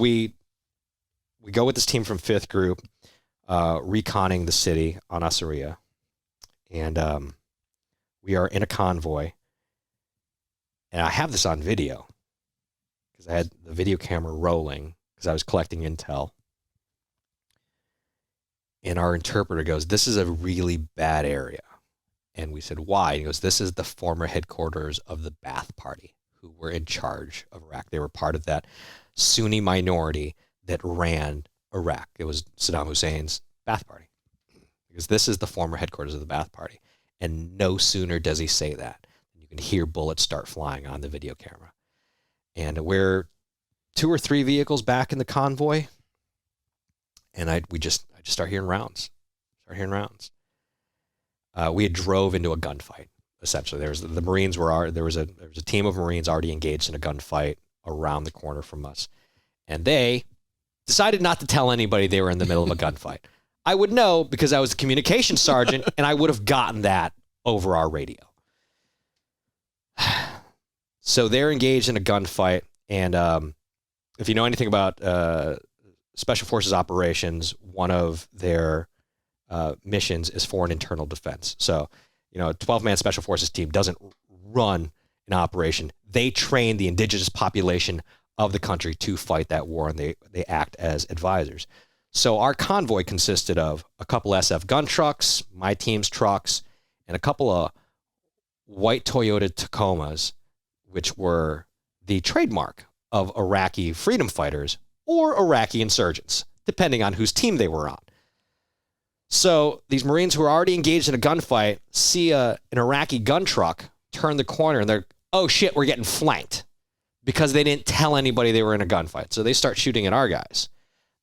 we go with this team from 5th Group, reconning the city on Asaria. And we are in a convoy. And I have this on video because I had the video camera rolling because I was collecting intel. And our interpreter goes, "This is a really bad area." And we said, "Why?" He goes, "This is the former headquarters of the Ba'ath Party, who were in charge of Iraq. They were part of that Sunni minority that ran Iraq. It was Saddam Hussein's Ba'ath Party." Because this is the former headquarters of the Ba'ath Party. And no sooner does he say that, you can hear bullets start flying on the video camera. And we're 2 or 3 vehicles back in the convoy. And I just start hearing rounds. We had drove into a gunfight, essentially. There was a team of Marines already engaged in a gunfight around the corner from us. And they decided not to tell anybody they were in the middle of a gunfight. I would know because I was a communications sergeant, and I would have gotten that over our radio. So they're engaged in a gunfight, and if you know anything about Special Forces operations, one of their missions is foreign internal defense. So, a 12-man Special Forces team doesn't run an operation. They train the indigenous population of the country to fight that war, and they act as advisors. So our convoy consisted of a couple SF gun trucks, my team's trucks, and a couple of white Toyota Tacomas, which were the trademark of Iraqi freedom fighters or Iraqi insurgents, depending on whose team they were on. So these Marines who are already engaged in a gunfight see an Iraqi gun truck turn the corner, and they're, "Oh shit, we're getting flanked," because they didn't tell anybody they were in a gunfight. So they start shooting at our guys.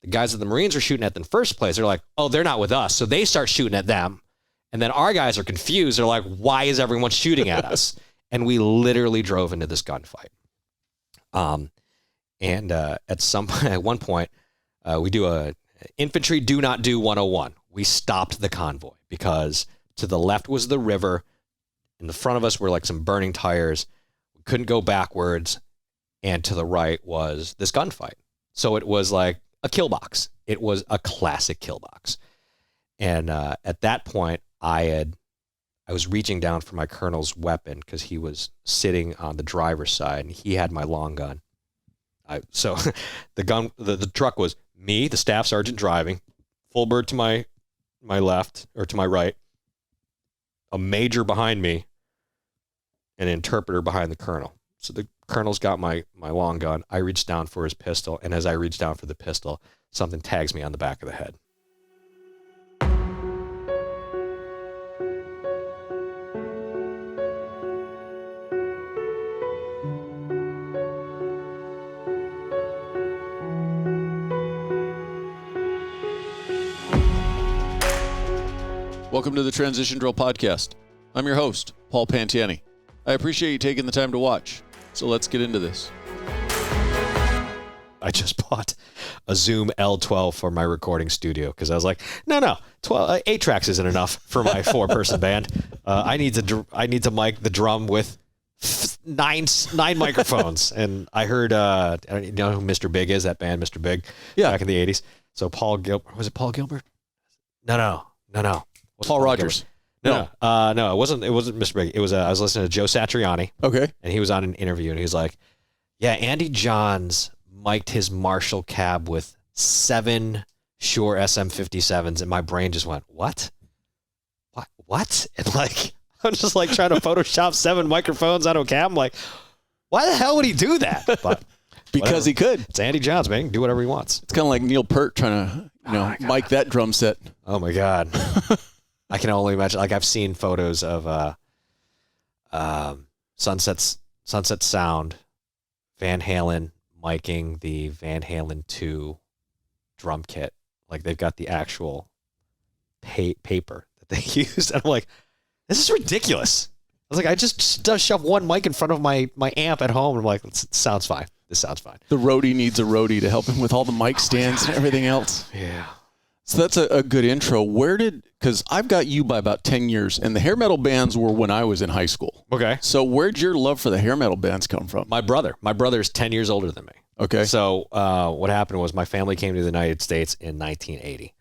The guys that the Marines are shooting at in the first place, they're like, "Oh, they're not with us." So they start shooting at them. And then our guys are confused. They're like, "Why is everyone shooting at us?" And we literally drove into this gunfight. At one point, we do a infantry do not do 101. We stopped the convoy because to the left was the river. In the front of us were like some burning tires. We couldn't go backwards. And to the right was this gunfight. So it was like a kill box. It was a classic kill box. And at that point, I was reaching down for my colonel's weapon because he was sitting on the driver's side and he had my long gun. So the truck was me, the staff sergeant driving, full bird to my left or to my right, a major behind me, and an interpreter behind the colonel. So the colonel's got my long gun. I reach down for his pistol, and as I reach down for the pistol, something tags me on the back of the head. Welcome to the Transition Drill Podcast. I'm your host, Paul Pantiani. I appreciate you taking the time to watch. So let's get into this. I just bought a Zoom L12 for my recording studio because I was like, no, 8 tracks isn't enough for my 4-person band. I need to mic the drum with nine microphones. And I heard, you know who Mr. Big is? That band, Mr. Big, back in the 80s. So was it Paul Gilbert? No. Paul Rogers. No, it wasn't Mr. Big. It was, I was listening to Joe Satriani. Okay. And he was on an interview and he was like, yeah, Andy Johns mic'd his Marshall cab with 7 Shure SM57s. And my brain just went, what? And like, I'm just like trying to Photoshop 7 microphones out of a cab. I'm like, why the hell would he do that? But because he could. It's Andy Johns, man. He can do whatever he wants. It's kind of like Neil Peart trying to, mic that drum set. Oh my God. I can only imagine. Like I've seen photos of Sunset Sound, Van Halen miking the Van Halen 2 drum kit. Like they've got the actual paper that they used. And I'm like, this is ridiculous. I was like, I just shove one mic in front of my amp at home. And I'm like, this sounds fine. The roadie needs a roadie to help him with all the mic stands and everything else. Yeah. So that's a good intro. Because I've got you by about 10 years, and the hair metal bands were when I was in high school. Okay. So where'd your love for the hair metal bands come from? My brother is 10 years older than me. Okay. So what happened was my family came to the United States in 1980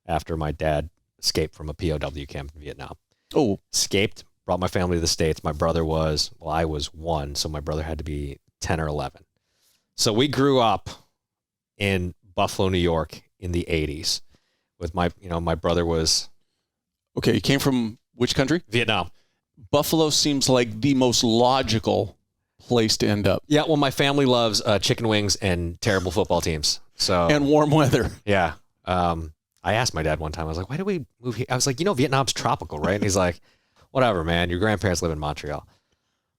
after my dad escaped from a POW camp in Vietnam. Oh. Escaped, brought my family to the States. My brother was, I was 1, so my brother had to be 10 or 11. So we grew up in Buffalo, New York in the 80s with my brother was... Okay, you came from which country? Vietnam. Buffalo seems like the most logical place to end up. Yeah, well, my family loves chicken wings and terrible football teams. So And warm weather. Yeah. I asked my dad one time, I was like, why did we move here? I was like, Vietnam's tropical, right? And he's like, whatever, man. Your grandparents live in Montreal.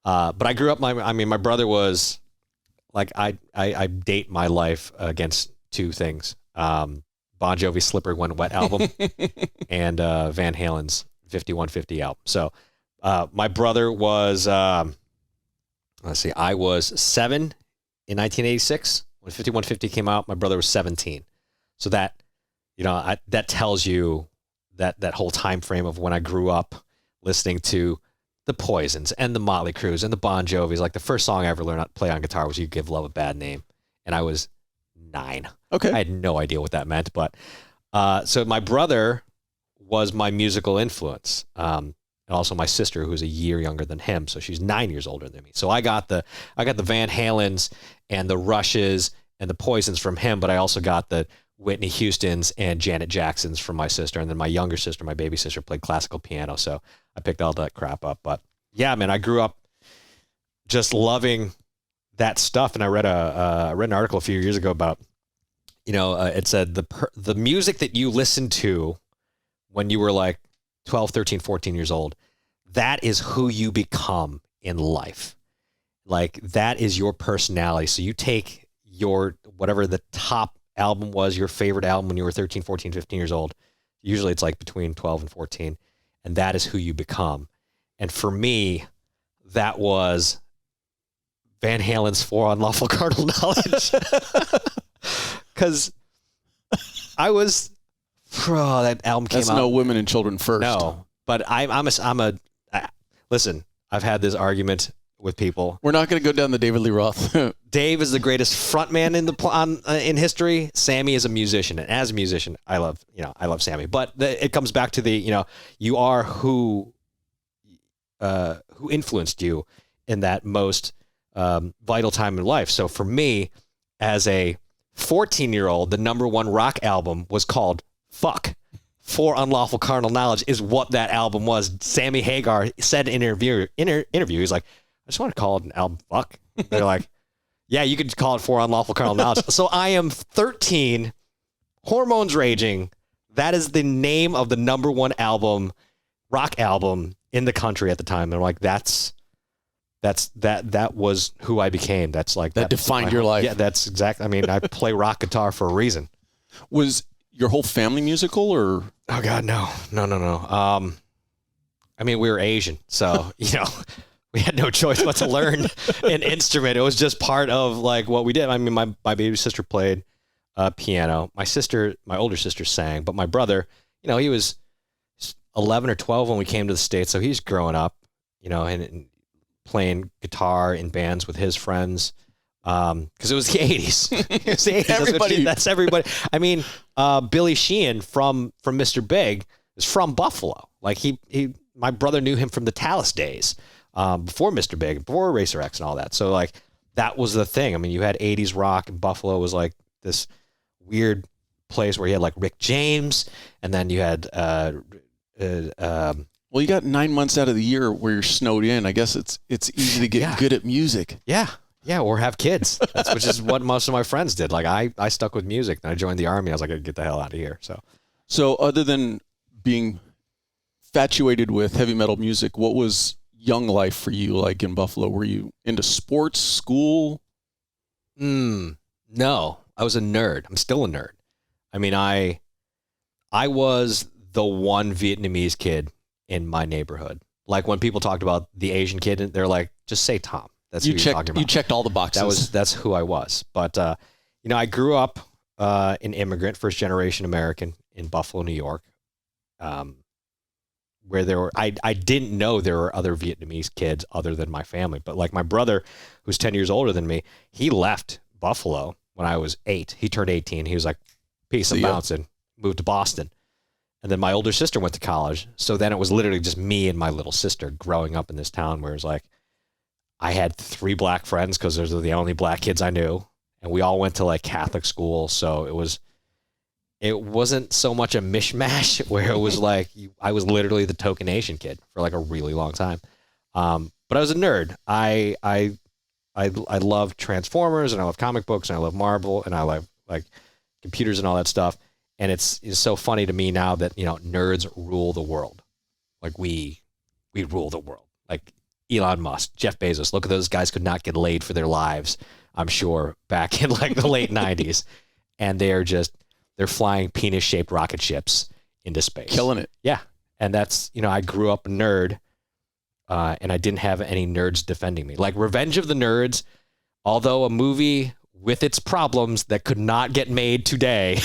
But I grew up, my brother was like, I date my life against two things. Bon Jovi's Slippery When Wet album and Van Halen's 5150 album. So my brother was, let's see, I was 7 in 1986 when 5150 came out. My brother was 17. So that, that tells you that whole time frame of when I grew up listening to the Poisons and the Motley Crues and the Bon Jovis. Like the first song I ever learned how to play on guitar was "You Give Love a Bad Name," and I was 9. Okay. I had no idea what that meant, but so my brother was my musical influence, and also my sister, who's a year younger than him, so she's 9 years older than me. So I got the Van Halens and the Rushes and the Poisons from him, but I also got the Whitney Houstons and Janet Jacksons from my sister, and then my younger sister, my baby sister, played classical piano, so I picked all that crap up. But yeah, man, I grew up just loving that stuff, and I read an article a few years ago about, it said the music that you listened to when you were like 12, 13, 14 years old, that is who you become in life. Like that is your personality. So you take your, whatever the top album was, your favorite album when you were 13, 14, 15 years old. Usually it's like between 12 and 14. And that is who you become. And for me, that was Van Halen's For Unlawful Carnal Knowledge. Because I was, that album came out. That's No Women and Children First. No, but listen, I've had this argument with people. We're not going to go down the David Lee Roth. Dave is the greatest frontman in history. Sammy is a musician, and as a musician, I love Sammy. But it comes back to the you are who influenced you in that most vital time in life. So for me, as a 14-year-old, the number one rock album was called Fuck. For Unlawful Carnal Knowledge is what that album was. Sammy Hagar said in an interview, he's like, I just want to call it an album Fuck. They're like, yeah, you could call it For Unlawful Carnal Knowledge. So I am 13, hormones raging. That is the name of the number one rock album in the country at the time. They're like, that was who I became. That's like that defined your life. Yeah, that's exactly. I mean, I play rock guitar for a reason. Was your whole family musical, or? Oh God, no. I mean, we were Asian, so we had no choice but to learn an instrument. It was just part of like what we did. I mean, my baby sister played piano. My older sister sang, but my brother, he was 11 or 12 when we came to the States, so he's growing up, and playing guitar in bands with his friends. Because it was the 80s. It was the 80s. That's everybody. I mean, Billy Sheehan from Mr. Big is from Buffalo. Like my brother knew him from the Tallis days, before Mr. Big, before Racer X and all that. So like that was the thing. I mean, you had 80s rock, and Buffalo was like this weird place where you had like Rick James, and then you had well, you got 9 months out of the year where you're snowed in. I guess it's easy to get good at music. Yeah, or have kids, which is what most of my friends did. Like I stuck with music, and I joined the Army. I was like, I gotta get the hell out of here. So other than being infatuated with heavy metal music, what was young life for you like in Buffalo? Were you into sports, school? No, I was a nerd. I'm still a nerd. I mean, I was the one Vietnamese kid in my neighborhood. Like when people talked about the Asian kid, they're like, just say Tom. That's who you're talking about. You checked all the boxes. That's who I was. But I grew up an immigrant, first generation American in Buffalo, New York, where I didn't know there were other Vietnamese kids other than my family. But like my brother, who's 10 years older than me, he left Buffalo when I was 8. He turned 18. He was like, peace, I'm See ya. bouncing. Moved to Boston. And then my older sister went to college. So then it was literally just me and my little sister growing up in this town where it was like, I had 3 black friends because those were the only black kids I knew. And we all went to like Catholic school. So it wasn't so much a mishmash where it was like, I was literally the token Asian kid for like a really long time. But I was a nerd. I love Transformers and I love comic books and I love Marvel and I love like computers and all that stuff. And it's so funny to me now that, you know, nerds rule the world. Like we rule the world. Like Elon Musk, Jeff Bezos, look at those guys could not get laid for their lives, I'm sure, back in like the late 90s. And they're flying penis-shaped rocket ships into space. Killing it. Yeah. And that's, you know, I grew up a nerd and I didn't have any nerds defending me. Like Revenge of the Nerds, although a movie with its problems that could not get made today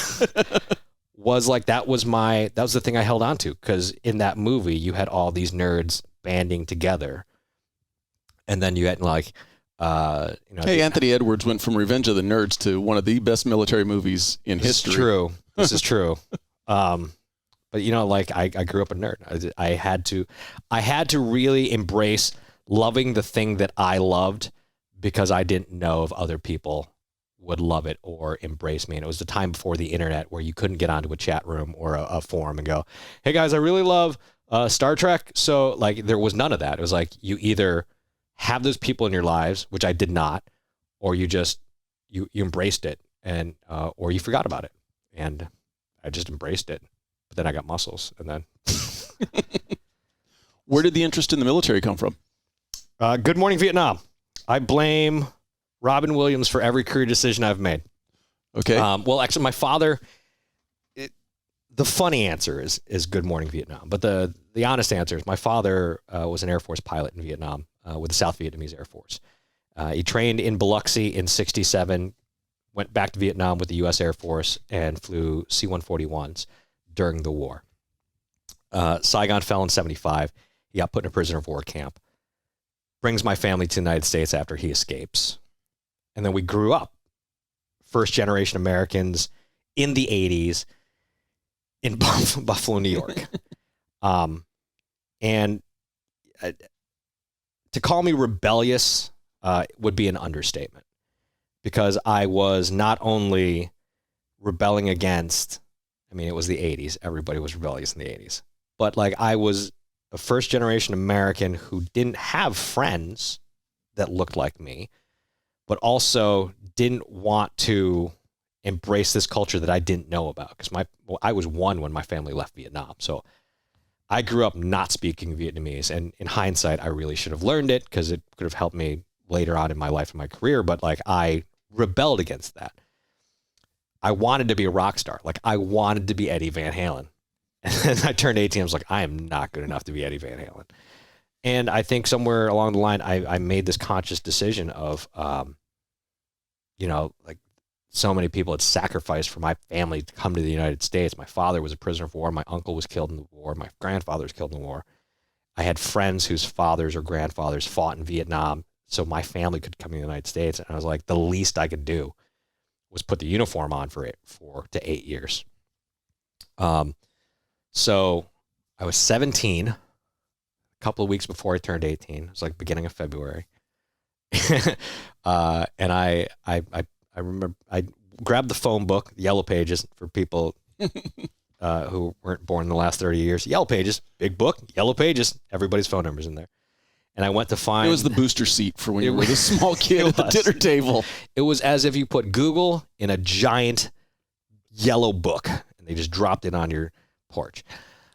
was like, that was the thing I held on to. Because in that movie, you had all these nerds banding together. And then you had like, hey, Anthony Edwards went from Revenge of the Nerds to one of the best military movies in history. True. This is true. But you know, like I grew up a nerd. I had to really embrace loving the thing that I loved because I didn't know if other people would love it or embrace me. And it was the time before the internet where you couldn't get onto a chat room or a forum and go, hey guys, I really love Star Trek. So like there was none of that. It was like you either have those people in your lives, which I did not, or you embraced it and or you forgot about it. And I just embraced it. But then I got muscles and then Where did the interest in the military come from? Good Morning Vietnam. I blame Robin Williams for every career decision I've made. Okay. Well, actually, my father, the funny answer is Good Morning Vietnam. But the honest answer is my father was an Air Force pilot in Vietnam with the South Vietnamese Air Force. He trained in Biloxi in 1967, went back to Vietnam with the U.S. Air Force, and flew C-141s during the war. Saigon fell in 1975. He got put in a prisoner of war camp. Brings my family to the United States after he escapes. And then we grew up, first generation Americans in the 80s in Buffalo, New York. And to call me rebellious would be an understatement because I was not only rebelling against, I mean, it was the 80s. Everybody was rebellious in the 80s. But like I was a first generation American who didn't have friends that looked like me, but also didn't want to embrace this culture that I didn't know about because I was 1 when my family left Vietnam. So I grew up not speaking Vietnamese, and in hindsight, I really should have learned it because it could have helped me later on in my life and my career. But like I rebelled against that. I wanted to be a rock star. Like I wanted to be Eddie Van Halen. And then I turned 18. I was like, I am not good enough to be Eddie Van Halen. And I think somewhere along the line, I made this conscious decision of, like so many people had sacrificed for my family to come to the United States. My father was a prisoner of war. My uncle was killed in the war. My grandfather was killed in the war. I had friends whose fathers or grandfathers fought in Vietnam, so my family could come to the United States. And I was like, the least I could do was put the uniform on for 4 to 8 years. So I was 17, a couple of weeks before I turned 18. It was like beginning of February. And I remember I grabbed the phone book, Yellow Pages, for people who weren't born in the last 30 years. Yellow Pages, big book, Yellow Pages, everybody's phone number's in there. And I went to find... It was the booster seat for when you were the small kid at the dinner table. It was as if you put Google in a giant yellow book, and they just dropped it on your porch.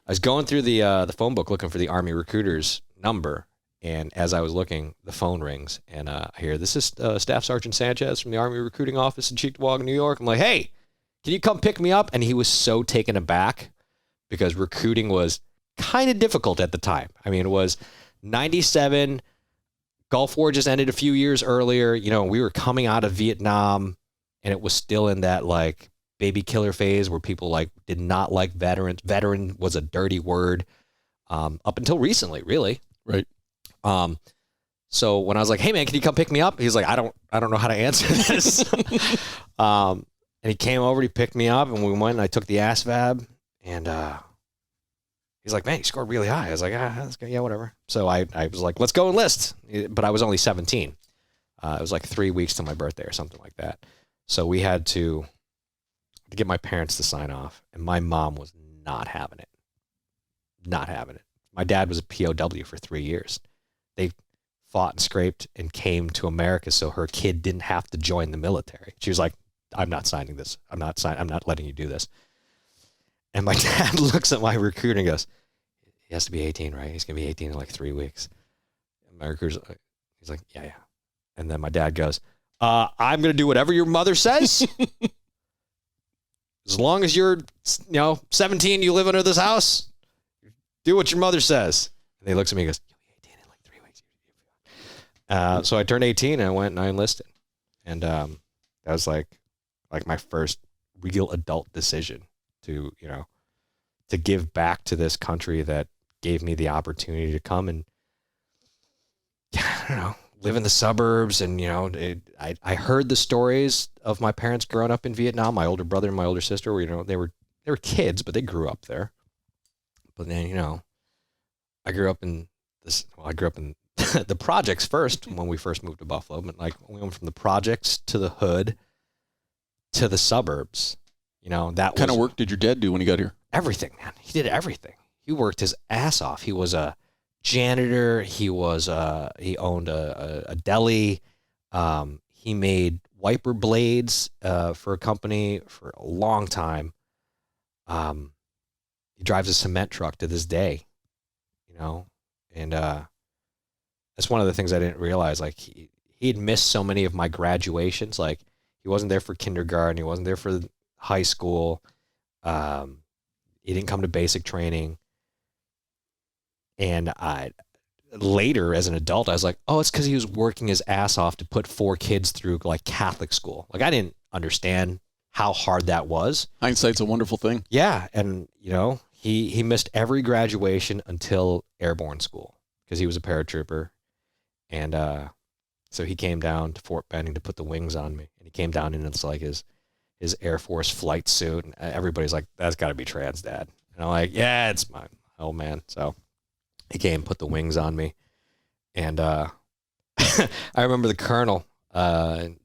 I was going through the phone book looking for the Army recruiter's number, and as I was looking, the phone rings, and I hear, this is Staff Sergeant Sanchez from the Army Recruiting Office in Cheektowaga, New York. I'm like, hey, can you come pick me up? And he was so taken aback because recruiting was kind of difficult at the time. I mean, it was 97, Gulf War just ended a few years earlier. You know, we were coming out of Vietnam, and it was still in that like baby killer phase where people like did not like veterans. Veteran was a dirty word up until recently, really. Right. So when I was like, hey man, can you come pick me up? He's like, I don't know how to answer this. And he came over, he picked me up, and we went and I took the ASVAB, and he's like, man, you scored really high. I was like, that's good. Yeah, whatever. So I was like, let's go enlist. But I was only 17. It was like 3 weeks to my birthday or something like that. So we had to get my parents to sign off, and my mom was not having it. Not having it. My dad was a POW for 3 years. They fought and scraped and came to America so her kid didn't have to join the military. She was like, I'm not signing this. I'm not letting you do this. And my dad looks at my recruiter and goes, he has to be 18, right? He's going to be 18 in like 3 weeks. And my recruiter's he's like, yeah. And then my dad goes, I'm going to do whatever your mother says. As long as you're, 17, you live under this house, do what your mother says. And he looks at me and goes, you'll be 18 in like 3 weeks. So I turned 18 and I went and I enlisted. And that was like my first real adult decision to give back to this country that gave me the opportunity to come and, I don't know, live in the suburbs. And, I heard the stories of my parents growing up in Vietnam. My older brother and my older sister were, they were kids, but they grew up there. But then, I grew up in the projects first when we first moved to Buffalo, but like we went from the projects to the hood to the suburbs. That kind of work did your dad do when he got here? Everything, man. He did everything. He worked his ass off. He was a janitor. He owned a deli. He made wiper blades for a company for a long time. He drives a cement truck to this day, and that's one of the things I didn't realize. Like he'd missed so many of my graduations. Like he wasn't there for kindergarten. He wasn't there for high school. He didn't come to basic training. And later as an adult, I was like, oh, it's because he was working his ass off to put 4 kids through like Catholic school. Like I didn't understand how hard that was. Hindsight's a wonderful thing. Yeah. And he missed every graduation until airborne school because he was a paratrooper. And so he came down to Fort Benning to put the wings on me. And he came down in it's like his Air Force flight suit. And everybody's like, that's got to be Tran's dad. And I'm like, yeah, it's my old man. So he came, put the wings on me. And I remember the colonel in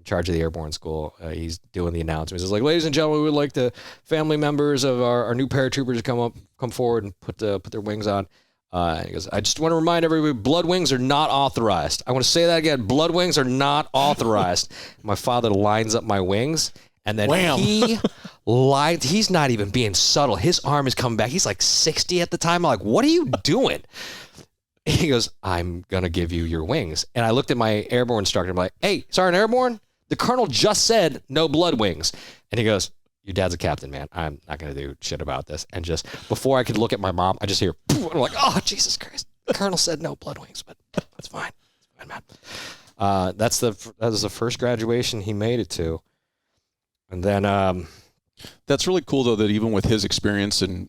charge of the airborne school. He's doing the announcements. He's like, ladies and gentlemen, we would like the family members of our new paratroopers to come forward and put their wings on. And he goes, I just want to remind everybody, blood wings are not authorized. I want to say that again. Blood wings are not authorized. My father lines up my wings, and then Wham. he lied. He's not even being subtle. His arm is coming back. He's like 60 at the time. I'm like, what are you doing? He goes, I'm going to give you your wings. And I looked at my airborne instructor. I'm like, hey, Sergeant Airborne, the colonel just said no blood wings. And he goes, your dad's a captain, man. I'm not going to do shit about this. And just before I could look at my mom, I just hear, and I'm like, oh, Jesus Christ. The colonel said no blood wings, but that's fine. It's fine, man. That was the first graduation he made it to. And then that's really cool, though, that even with his experience and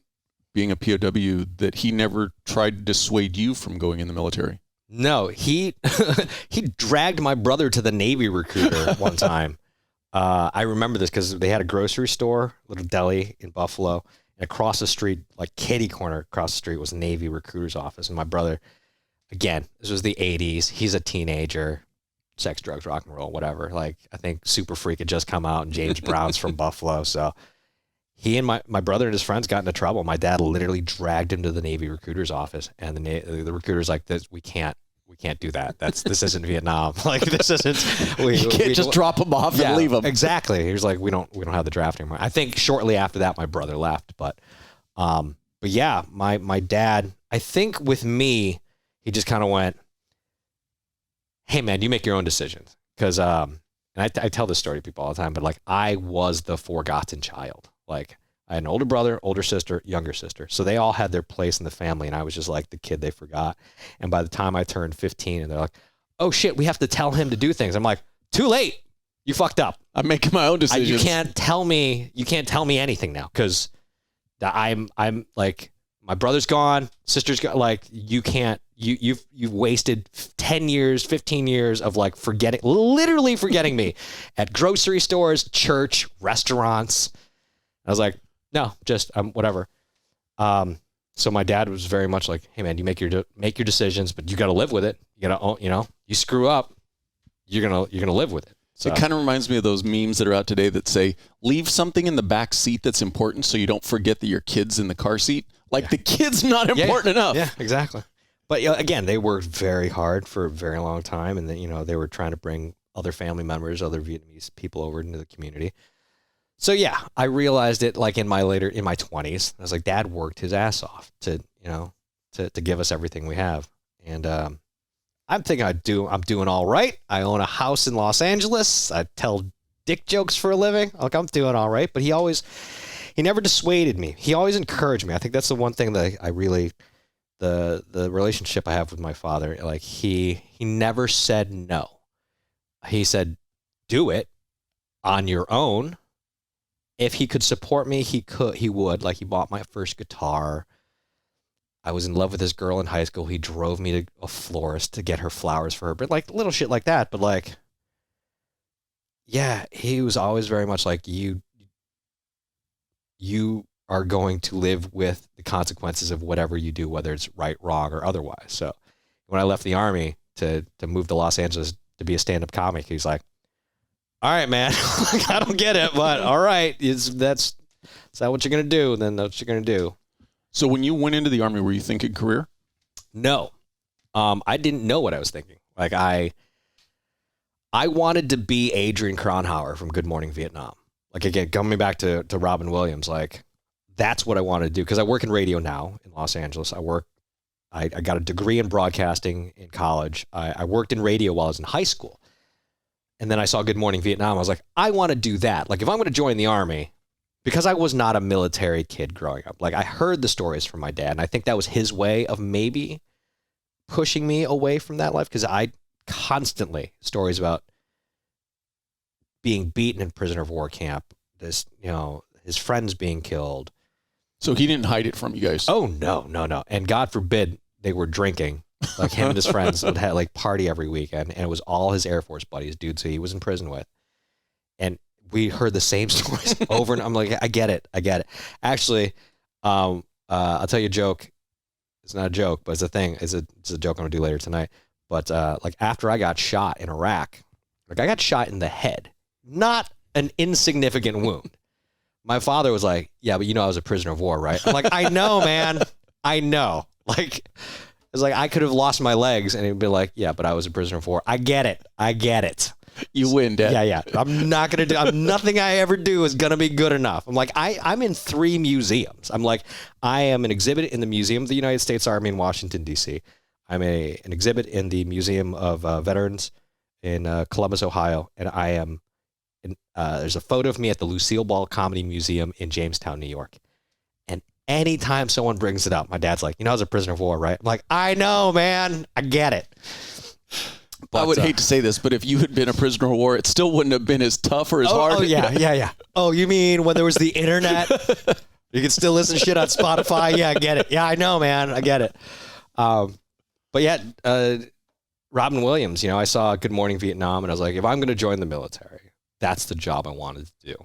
being a POW, that he never tried to dissuade you from going in the military. No, he dragged my brother to the Navy recruiter one time. I remember this because they had a grocery store, little deli in Buffalo, and across the street, like kitty corner across the street, was Navy recruiter's office. And my brother, again, this was the 80s. He's a teenager, sex, drugs, rock and roll, whatever. Like I think Super Freak had just come out, and James Brown's from Buffalo, so he and my brother and his friends got into trouble. My dad literally dragged him to the Navy recruiter's office, and the recruiter's like, "This we can't do that. This isn't Vietnam. Like this isn't. You can't just drop him off and leave him." Exactly. He was like, "We don't have the draft anymore." I think shortly after that, my brother left, but yeah, my dad. I think with me, he just kind of went, "Hey man, you make your own decisions." Because and I tell this story to people all the time, but like I was the forgotten child. Like I had an older brother, older sister, younger sister. So they all had their place in the family, and I was just like the kid they forgot. And by the time I turned 15, and they're like, oh shit, we have to tell him to do things. I'm like, too late. You fucked up. I'm making my own decisions. You can't tell me anything now, because I'm like, my brother's gone, sister's gone. Like, you can't, you've wasted 10 years, 15 years of like literally forgetting me at grocery stores, church, restaurants. I was like, no, just whatever. So my dad was very much like, hey man, you make your decisions, but you got to live with it. You got to, you screw up, you're going to live with it. So. It kind of reminds me of those memes that are out today that say, leave something in the back seat that's important so you don't forget that your kid's in the car seat. Like, the kid's not important enough. Yeah, exactly. But again, they worked very hard for a very long time. And then, they were trying to bring other family members, other Vietnamese people over into the community. So yeah, I realized it like in my 20s. I was like, Dad worked his ass off to give us everything we have. And I'm thinking I'm doing all right. I own a house in Los Angeles. I tell dick jokes for a living. Like, I'm doing all right. But he never dissuaded me. He always encouraged me. I think that's the one thing that I really, the relationship I have with my father, like he never said no. He said, do it on your own. If he could support me, he would. Like, he bought my first guitar. I was in love with this girl in high school. He drove me to a florist to get her flowers for her, but like little shit like that. But like, yeah, he was always very much like, you are going to live with the consequences of whatever you do, whether it's right, wrong, or otherwise. So when I left the Army to move to Los Angeles to be a stand-up comic, he's like, all right, man, I don't get it, but all right, is that what you're going to do? Then that's what you're going to do. So when you went into the Army, were you thinking career? No. I didn't know what I was thinking. Like, I wanted to be Adrian Cronhauer from Good Morning Vietnam. Like, again, coming back to Robin Williams, like, that's what I wanted to do. Because I work in radio now in Los Angeles. I got a degree in broadcasting in college. I worked in radio while I was in high school. And then I saw Good Morning Vietnam. I was like, I want to do that. Like, if I'm going to join the Army, because I was not a military kid growing up. Like, I heard the stories from my dad, and I think that was his way of maybe pushing me away from that life, because I constantly stories about being beaten in prisoner of war camp, this, his friends being killed. So he didn't hide it from you guys? Oh, no. And God forbid they were drinking. Like, him and his friends would have, like, party every weekend, and it was all his Air Force buddies, dudes who he was in prison with. And we heard the same stories over, and I'm like, I get it. Actually, I'll tell you a joke. It's not a joke, but it's a thing. It's a joke I'm gonna do later tonight. But like, after I got shot in Iraq, like, I got shot in the head, not an insignificant wound. My father was like, yeah, but I was a prisoner of war, right? I'm like, I know, man. I know. Like, it's like, I could have lost my legs, and he'd be like, yeah, but I was a prisoner of war. I get it. You win, Dad. Yeah. Nothing I ever do is going to be good enough. I'm like, I'm in 3 museums. I'm like, I am an exhibit in the Museum of the United States Army in Washington, D.C. I'm an exhibit in the Museum of Veterans in Columbus, Ohio. And I am, there's a photo of me at the Lucille Ball Comedy Museum in Jamestown, New York. And anytime someone brings it up, my dad's like, I was a prisoner of war, right? I'm like, I know, man. I get it. But, I would hate to say this, but if you had been a prisoner of war, it still wouldn't have been as tough or as hard. Oh, yeah. Oh, you mean when there was the internet? You could still listen to shit on Spotify? Yeah, I get it. Yeah, I know, man. I get it. But yeah, Robin Williams, I saw Good Morning Vietnam, and I was like, if I'm going to join the military, that's the job I wanted to do.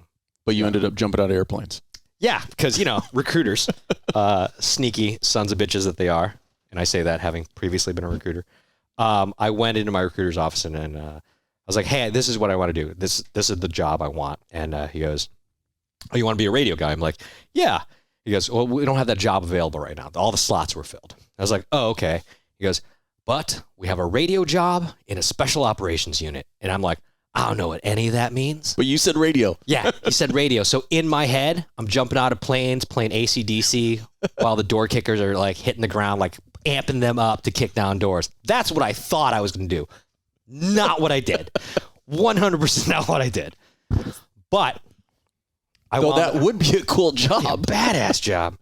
But you ended up jumping out of airplanes. Yeah, because, recruiters, sneaky sons of bitches that they are. And I say that having previously been a recruiter. I went into my recruiter's office and I was like, hey, this is what I want to do. This is the job I want. And he goes, oh, you want to be a radio guy? I'm like, yeah. He goes, well, we don't have that job available right now. All the slots were filled. I was like, oh, okay. He goes, but we have a radio job in a special operations unit. And I'm like, I don't know what any of that means. But you said radio. Yeah, he said radio. So in my head, I'm jumping out of planes, playing AC/DC while the door kickers are like hitting the ground, like amping them up to kick down doors. That's what I thought I was going to do. Not what I did. 100% not what I did. But that would be a cool job. A badass job.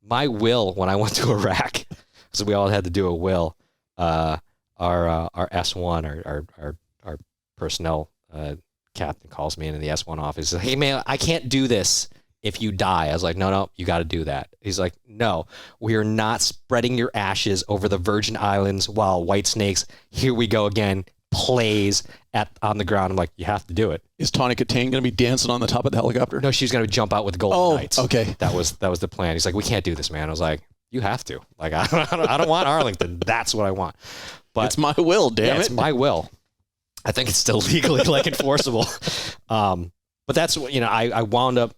My will when I went to Iraq, so we all had to do a will. Our S1, our personnel captain calls me in the S1 office. He says, hey man, I can't do this if you die. I was like, no, you got to do that. He's like, no, we are not spreading your ashes over the Virgin Islands while White Snakes, here we go again, plays on the ground. I'm like, you have to do it. Is Tawny Katane going to be dancing on the top of the helicopter? No, she's going to jump out with Golden Knights. Okay. That was the plan. He's like, we can't do this, man. I was like, you have to. Like, I don't want Arlington. That's what I want. But it's my will, damn it. It's my will. I think it's still legally like enforceable. But that's what, I wound up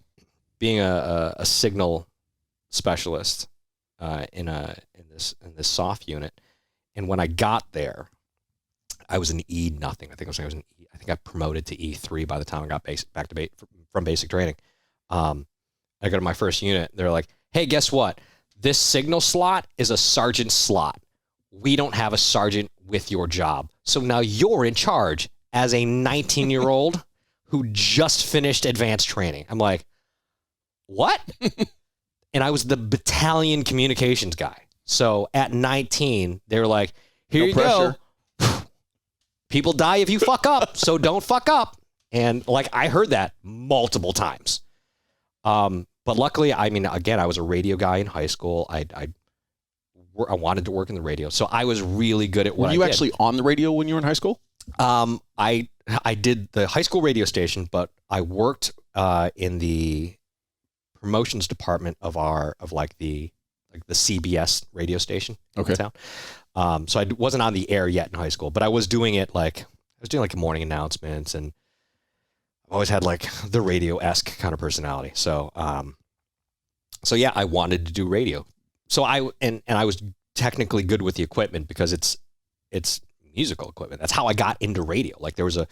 being a signal specialist in this soft unit. And when I got there, I was an E nothing. I think I got promoted to E3 by the time I got back to from basic training. I go to my first unit. They're like, hey, guess what? This signal slot is a sergeant slot. We don't have a sergeant with your job. So now you're in charge as a 19-year-old who just finished advanced training. I'm like, what? And I was the battalion communications guy. So at 19, they were like, here you go. People die if you fuck up, so don't fuck up. And like, I heard that multiple times. But luckily, I mean, again, I was a radio guy in high school. I wanted to work in the radio, so I was really good at what I did. Were you actually on the radio when you were in high school? I did the high school radio station, but I worked in the promotions department of the CBS radio station in town. So I wasn't on the air yet in high school, but I was doing it like morning announcements, and I always had like the radio-esque kind of personality. So yeah, I wanted to do radio. So I was technically good with the equipment because it's musical equipment. That's how I got into radio. Like there was a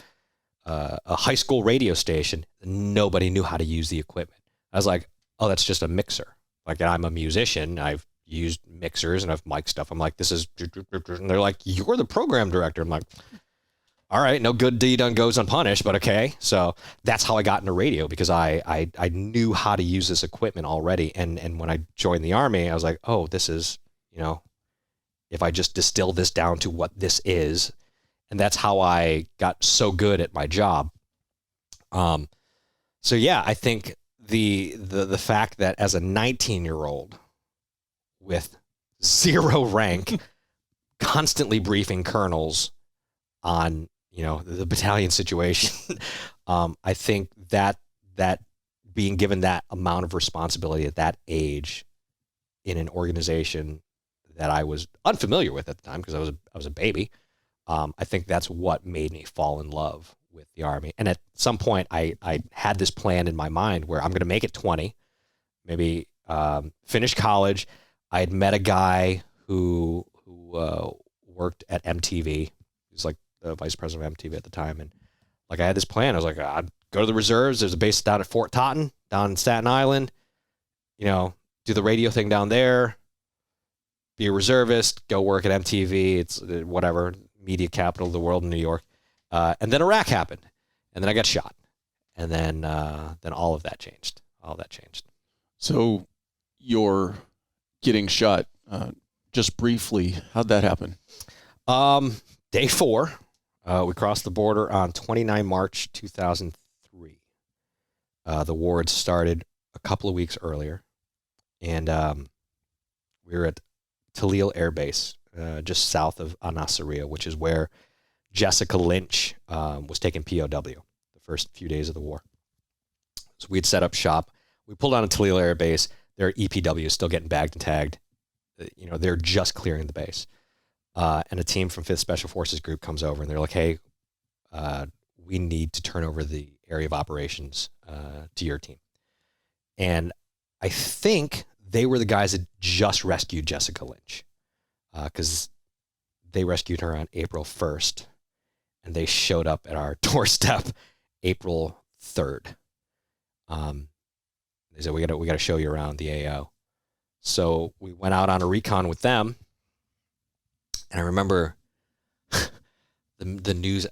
high school radio station. Nobody knew how to use the equipment. I was like, oh, that's just a mixer. Like, I'm a musician. I've used mixers and I've mic'd stuff. I'm like, this is, and they're like, you're the program director. I'm like, all right, no good deed goes unpunished, but okay. So that's how I got into radio, because I knew how to use this equipment already. And when I joined the Army, I was like, oh, this is, if I just distill this down to what this is, and that's how I got so good at my job. So yeah, I think the fact that as a 19-year-old with zero rank, constantly briefing colonels on, the battalion situation, I think that being given that amount of responsibility at that age in an organization that I was unfamiliar with at the time, because I was a baby, I think that's what made me fall in love with the Army. And at some point, I had this plan in my mind where I'm going to make it 20, maybe finish college. I had met a guy who worked at MTV. He was like the vice president of MTV at the time. And like, I had this plan. I was like, I'd go to the reserves. There's a base down at Fort Totten, down in Staten Island, do the radio thing down there, be a reservist, go work at MTV. It's whatever, media capital of the world in New York. And then Iraq happened, and then I got shot. And then all of that changed. So you're getting shot, just briefly, how'd that happen? Day 4, we crossed the border on 29 March 2003. The war had started a couple of weeks earlier, and we were at Talil Air Base, just south of Anasiriyah, which is where Jessica Lynch was taken POW the first few days of the war. So we had set up shop. We pulled on a Talil Air Base. Their EPW is still getting bagged and tagged. They're just clearing the base. And a team from 5th Special Forces Group comes over, and they're like, hey, we need to turn over the area of operations to your team. And I think they were the guys that just rescued Jessica Lynch, because they rescued her on April 1st, and they showed up at our doorstep April 3rd. They said, we got to show you around the AO. So we went out on a recon with them, and I remember the news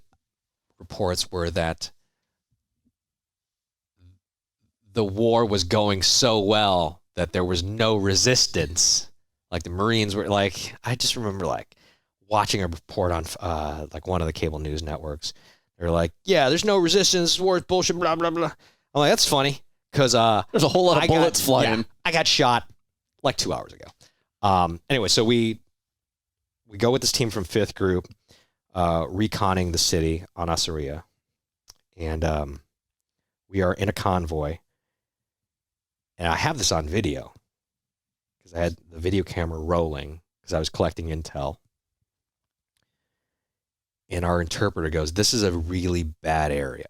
reports were that the war was going so well that there was no resistance. Like, the Marines were like, I just remember like watching a report on like one of the cable news networks. They're like, yeah, there's no resistance, war is bullshit, blah, blah, blah. I'm like, that's funny, because there's a whole lot of bullets flying. Yeah, I got shot like 2 hours ago. Anyway, so we go with this team from 5th Group, reconning the city on Asaria, and we are in a convoy, and I have this on video because I had the video camera rolling because I was collecting intel. And our interpreter goes, "This is a really bad area."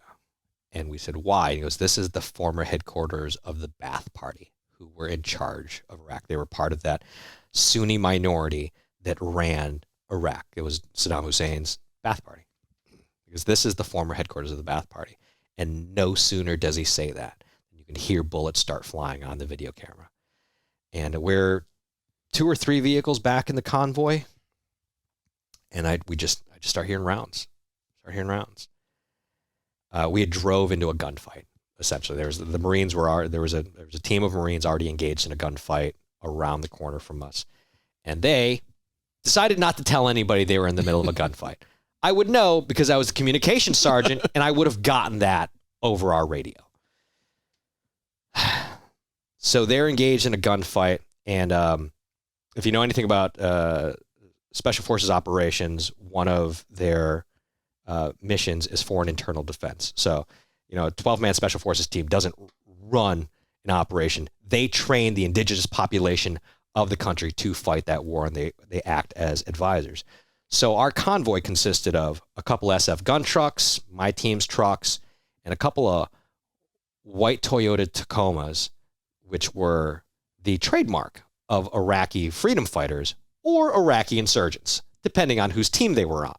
And we said, "Why?" He goes, "This is the former headquarters of the Ba'ath Party, who were in charge of Iraq. They were part of that Sunni minority that ran Iraq. It was Saddam Hussein's Ba'ath Party." Because this is the former headquarters of the Ba'ath Party. And no sooner does he say that, you can hear bullets start flying on the video camera. And we're 2 or 3 vehicles back in the convoy. And I just start hearing rounds. We had drove into a gunfight. Essentially, there was a team of Marines already engaged in a gunfight around the corner from us, and they decided not to tell anybody they were in the middle of a gunfight. I would know because I was a communications sergeant, and I would have gotten that over our radio. So they're engaged in a gunfight, and if you know anything about Special Forces operations, one of their missions is foreign internal defense. So, a 12-man Special Forces team doesn't run an operation. They train the indigenous population of the country to fight that war, and they act as advisors. So our convoy consisted of a couple SF gun trucks, my team's trucks, and a couple of white Toyota Tacomas, which were the trademark of Iraqi freedom fighters or Iraqi insurgents, depending on whose team they were on.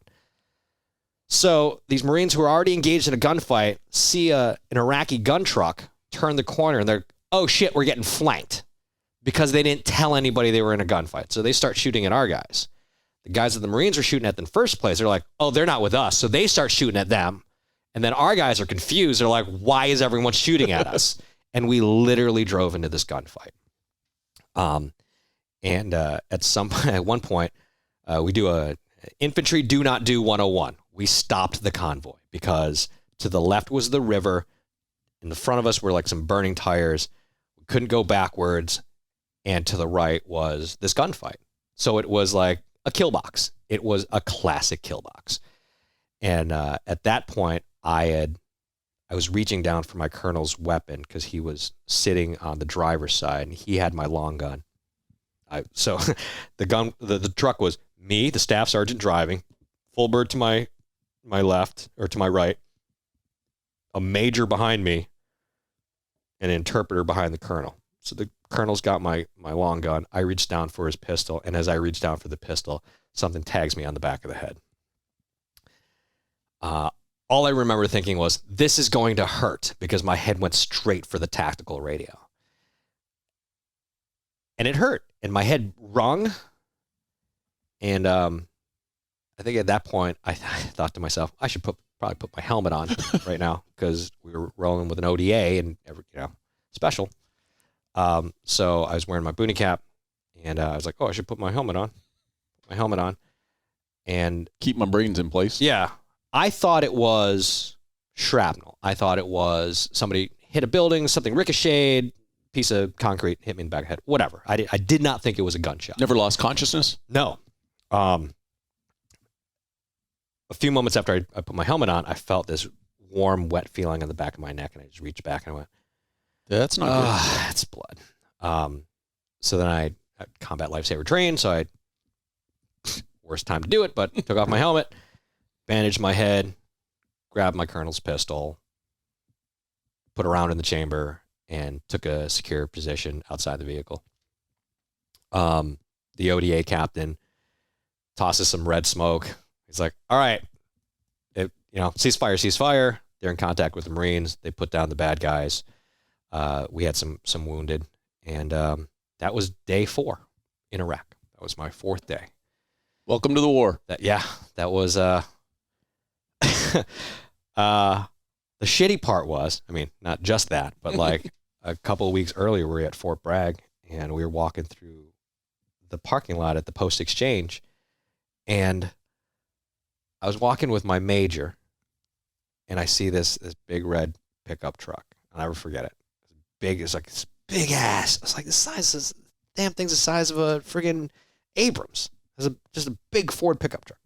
So these Marines who are already engaged in a gunfight see an Iraqi gun truck turn the corner, and they're, "Oh shit, we're getting flanked," because they didn't tell anybody they were in a gunfight. So they start shooting at our guys. The guys that the Marines were shooting at in the first place, they're like, "Oh, they're not with us." So they start shooting at them. And then our guys are confused. They're like, "Why is everyone shooting at us?" And we literally drove into this gunfight. At one point, we do a infantry do not do 101. We stopped the convoy because to the left was the river. In the front of us were like some burning tires. We couldn't go backwards. And to the right was this gunfight. So it was like a kill box. It was a classic kill box. And at that point, I was reaching down for my colonel's weapon because he was sitting on the driver's side and he had my long gun. So the truck was me, the staff sergeant driving, full bird to my left or to my right, a major behind me, and an interpreter behind the colonel. So the colonel's got my long gun. I reach down for his pistol, and as I reach down for the pistol, something tags me on the back of the head. All I remember thinking was, this is going to hurt, because my head went straight for the tactical radio. And it hurt, and my head rung. And I think at that point, I thought to myself, I should probably put my helmet on right now, because we were rolling with an ODA and special. So I was wearing my boonie cap, and I was like, "Oh, I should put my helmet on." And keep my brains in place. Yeah. I thought it was shrapnel. I thought it was somebody hit a building, something ricocheted, piece of concrete hit me in the back of the head, whatever. I did not think it was a gunshot. Never lost consciousness? No. A few moments after I put my helmet on, I felt this warm, wet feeling on the back of my neck, and I just reached back and I went, "That's not good. That's blood." So then I had combat lifesaver trained, so worst time to do it, but took off my helmet, bandaged my head, grabbed my colonel's pistol, put a round in the chamber, and took a secure position outside the vehicle. The ODA captain tosses some red smoke. He's like, "All right, ceasefire. They're in contact with the Marines. They put down the bad guys. We had some wounded." And that was day 4 in Iraq. That was my 4th day. Welcome to the war. That was the shitty part was, not just that, but like a couple of weeks earlier, we were at Fort Bragg, and we were walking through the parking lot at the post exchange, and I was walking with my major, and I see this big red pickup truck. I'll never forget it. big. It's like this big ass. It's like damn thing's the size of a friggin' Abrams. It's just a big Ford pickup truck.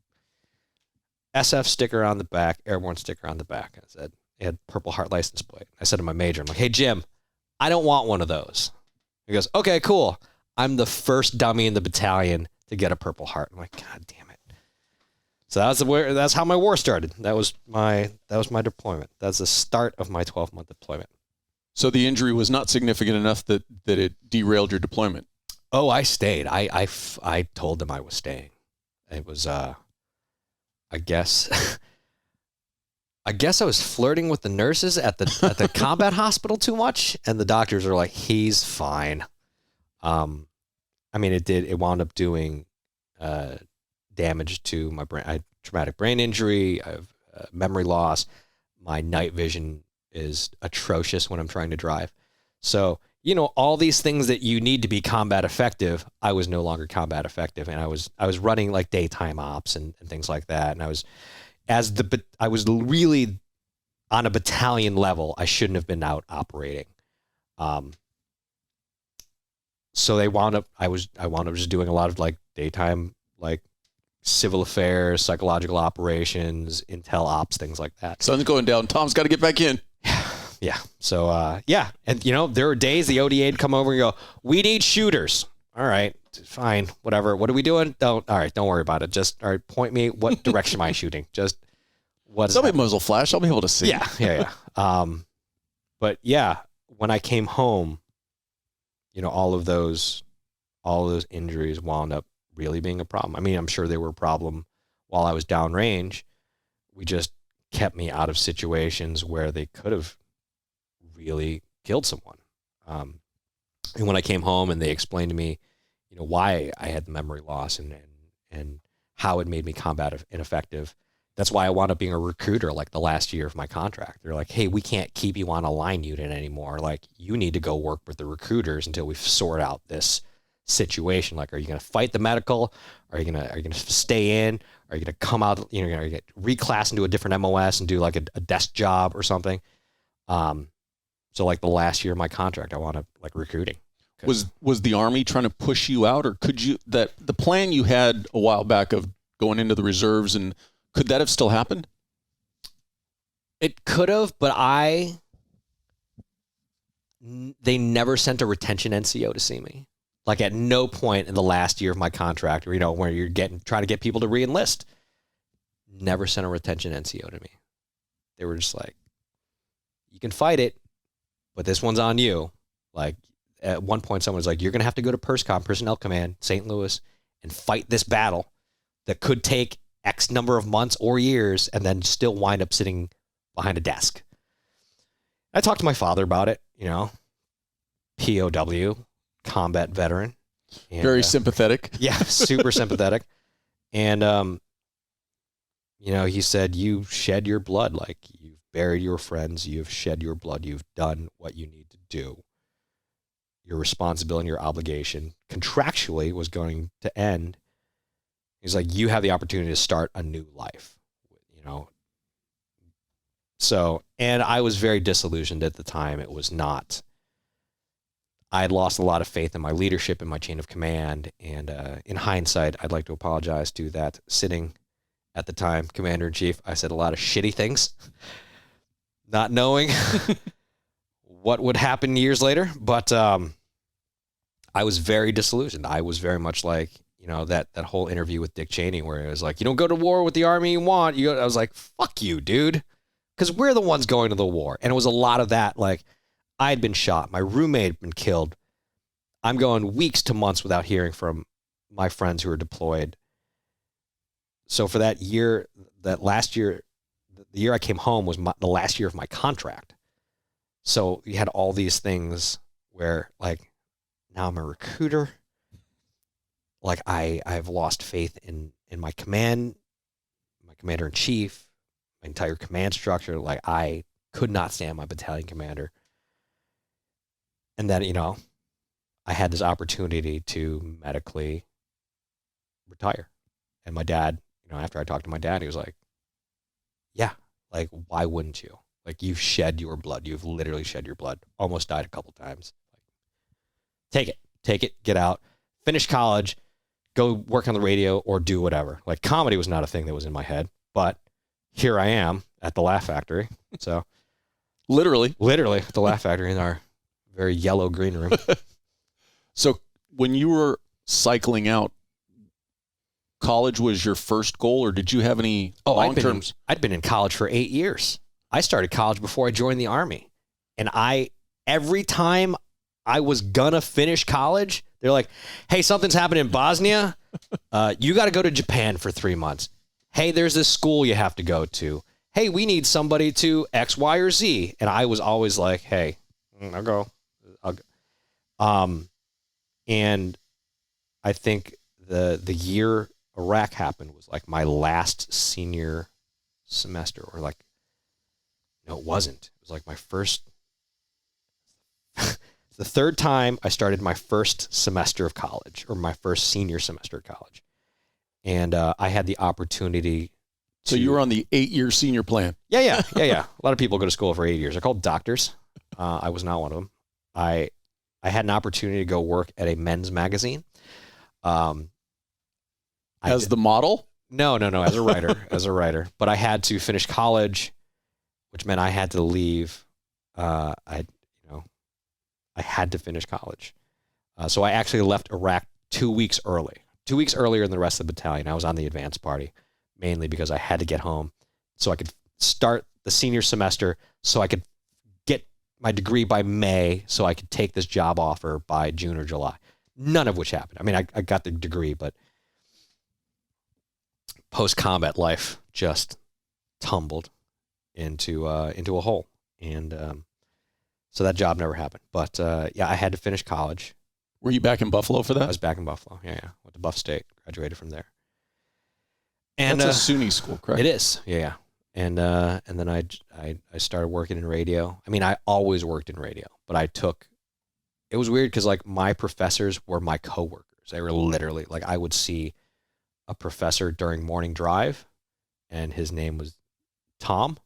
SF sticker on the back, airborne sticker on the back. I said, it had Purple Heart license plate. I said to my major, I'm like, hey, Jim, I don't want one of those. He goes, okay, cool. I'm the first dummy in the battalion to get a Purple Heart. I'm like, God damn it. So that's how my war started. That was my deployment. That's the start of my 12-month deployment. So the injury was not significant enough that it derailed your deployment. Oh, I stayed. I told them I was staying. It was I guess I was flirting with the nurses at the combat hospital too much, and the doctors are like, he's fine. I mean, it wound up doing damage to my brain. I had traumatic brain injury. I have memory loss. My night vision is atrocious when I'm trying to drive. So, all these things that you need to be combat effective, I was no longer combat effective. And I was running like daytime ops and things like that. And I was really on a battalion level. I shouldn't have been out operating. So I wound up just doing a lot of like daytime, like civil affairs, psychological operations, intel ops, things like that. Sun's going down. Tom's got to get back in. Yeah. So, yeah. And, there were days the ODA'd come over and go, we need shooters. All right, fine, whatever. What are we doing? All right, don't worry about it. Just, all right, point me. What direction am I shooting? Just what? There'll be muzzle flash. I'll be able to see. Yeah. But yeah, when I came home, all of those injuries wound up really being a problem. I mean, I'm sure they were a problem while I was downrange. We just kept me out of situations where they could have really killed someone. And when I came home and they explained to me, why I had the memory loss and how it made me combat ineffective, that's why I wound up being a recruiter like the last year of my contract. They're like, hey, we can't keep you on a line unit anymore. Like, you need to go work with the recruiters until we sort out this situation. Like, are you going to fight the medical? Are you going to stay in? Are you going to come out, you're going to get reclassed into a different MOS and do like a desk job or something? So like the last year of my contract, I wound up like recruiting. Was the Army trying to push you out, or could you, the plan you had a while back of going into the reserves, and could that have still happened? It could have, but they never sent a retention NCO to see me. Like, at no point in the last year of my contract, or, where you're trying to get people to re-enlist, never sent a retention NCO to me. They were just like, you can fight it, but this one's on you. Like, at one point, someone was like, you're going to have to go to PERSCOM, Personnel Command, St. Louis, and fight this battle that could take X number of months or years and then still wind up sitting behind a desk. I talked to my father about it, POW, combat veteran. And, very sympathetic. Yeah, super sympathetic. And, he said, you shed your blood. Like, you've buried your friends. You've shed your blood. You've done what you need to do. Your responsibility and your obligation contractually was going to end. He's like, you have the opportunity to start a new life, So, and I was very disillusioned at the time. It was not, I had lost a lot of faith in my leadership and my chain of command. And in hindsight, I'd like to apologize to that sitting at the time Commander-in-Chief. I said a lot of shitty things, not knowing what would happen years later. But I was very disillusioned. I was very much like, that whole interview with Dick Cheney where it was like, you don't go to war with the Army you want. I was like, fuck you, dude. Because we're the ones going to the war. And it was a lot of that. Like, I had been shot. My roommate had been killed. I'm going weeks to months without hearing from my friends who are deployed. So for that year, that last year, the year I came home was the last year of my contract. So you had all these things where, like, now I'm a recruiter. Like, I've lost faith in my command, my commander-in-chief, my entire command structure. Like, I could not stand my battalion commander. And then, I had this opportunity to medically retire. And my dad, after I talked to my dad, he was like, yeah, like, why wouldn't you? Like you've shed your blood. You've literally shed your blood. Almost died a couple times. Take it, get out, finish college, go work on the radio or do whatever. Like comedy was not a thing that was in my head, but here I am at the Laugh Factory. So Literally at the Laugh Factory in our very yellow green room. So when you were cycling out, college was your first goal, or did you have any long terms? I'd been in college for 8 years. I started college before I joined the Army. And every time I was gonna finish college, they're like, hey, something's happened in Bosnia. You got to go to Japan for 3 months. Hey, there's this school you have to go to. Hey, we need somebody to X, Y, or Z. And I was always like, hey, I'll go. And I think the year Iraq happened was like my last senior semester, or like, no, it wasn't. It was like my first, the third time I started my first semester of college, or my first senior semester of college. And I had the opportunity. So you were on the 8-year senior plan. Yeah. A lot of people go to school for 8 years. They're called doctors. I was not one of them. I had an opportunity to go work at a men's magazine. As the model? No, as a writer. But I had to finish college, which meant I had to leave. I had to finish college. So I actually left Iraq 2 weeks early. 2 weeks earlier than the rest of the battalion. I was on the advance party, mainly because I had to get home so I could start the senior semester, so I could get my degree by May, so I could take this job offer by June or July. None of which happened. I mean, I got the degree, but post-combat life just tumbled into a hole. And so that job never happened. But I had to finish college. Were you back in Buffalo for that? I was back in Buffalo. Yeah. Went to Buff State. Graduated from there. And that's a SUNY school, correct? It is. Yeah. And then I started working in radio. I mean, I always worked in radio, but it was weird because like my professors were my coworkers. They were literally like, I would see a professor during morning drive, and his name was Tom.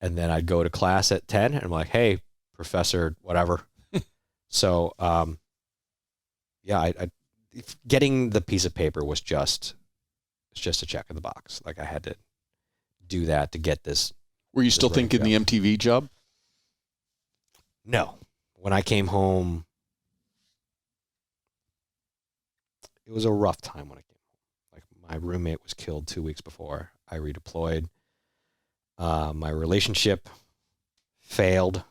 And then I'd go to class at 10 and I'm like, hey, professor, whatever. So, getting the piece of paper was just a check in the box. Like I had to do that to get this. Were you still thinking the MTV job? No. When I came home, it was a rough time when I came home. Like my roommate was killed 2 weeks before I redeployed. My relationship failed.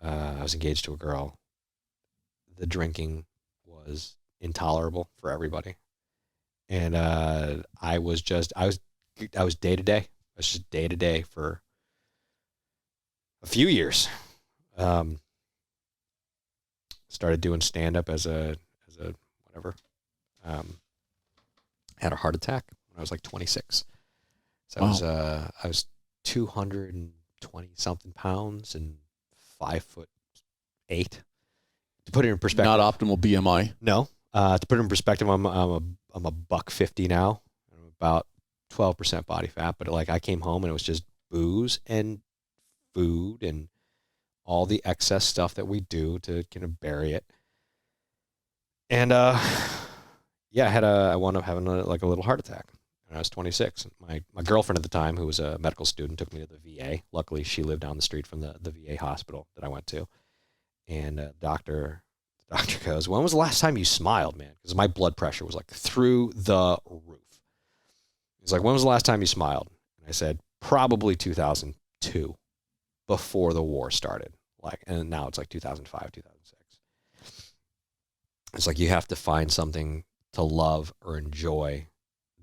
I was engaged to a girl. The drinking was intolerable for everybody. And I was day to day. I was just day to day for a few years. Started doing stand up as a whatever. Had a heart attack when I was like 26. So wow. I was 220 something pounds and 5'8". To put it in perspective, not optimal BMI. No. To put it in perspective, I'm a $150 now. I'm about 12% body fat, but like I came home and it was just booze and food and all the excess stuff that we do to kind of bury it. And I wound up having a little heart attack when I was 26. My girlfriend at the time, who was a medical student, took me to the VA. Luckily, she lived down the street from the VA hospital that I went to. And the doctor goes, when was the last time you smiled, man? Because my blood pressure was like through the roof. He's like, when was the last time you smiled? And I said, probably 2002, before the war started. And now it's like 2005, 2006. It's like you have to find something to love or enjoy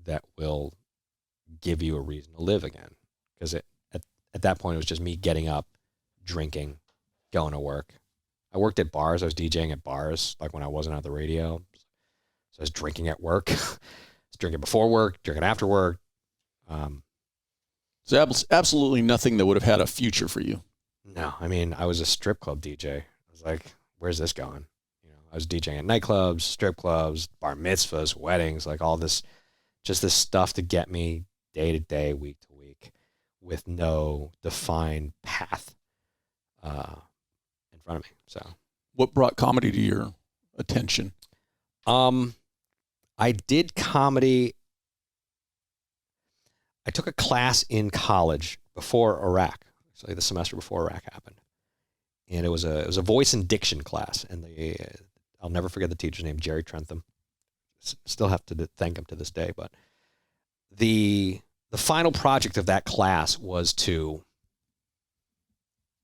that will give you a reason to live again. Because at that point, it was just me getting up, drinking, going to work. I worked at bars. I was DJing at bars, like when I wasn't on the radio. So I was drinking at work. I was drinking before work, drinking after work. So absolutely nothing that would have had a future for you. No, I mean, I was a strip club DJ. I was like, where's this going? I was DJing at nightclubs, strip clubs, bar mitzvahs, weddings, like all this, just this stuff to get me day to day, week to week. with no defined path in front of me. So, what brought comedy to your attention? I did comedy. I took a class in college before Iraq, so the semester before Iraq happened, and it was a voice and diction class, and I'll never forget the teacher's name, Jerry Trentham. Still have to thank him to this day, but the final project of that class was to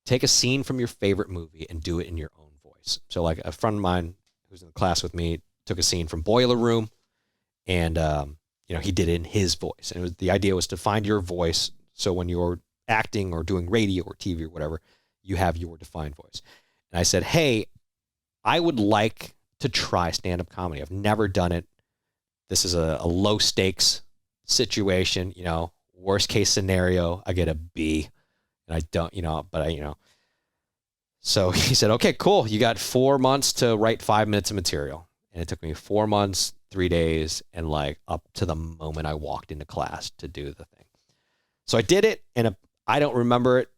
take a scene from your favorite movie and do it in your own voice. So like a friend of mine who's in the class with me took a scene from Boiler Room, and he did it in his voice. And the idea was to find your voice, so when you're acting or doing radio or TV or whatever, you have your defined voice. And I said, hey, I would like to try stand-up comedy. I've never done it. This is a low stakes situation, worst case scenario, I get a B, and I don't, So he said, okay, cool. You got 4 months to write 5 minutes of material. And it took me 4 months, 3 days, and like up to the moment I walked into class to do the thing. So I did it, and I don't remember it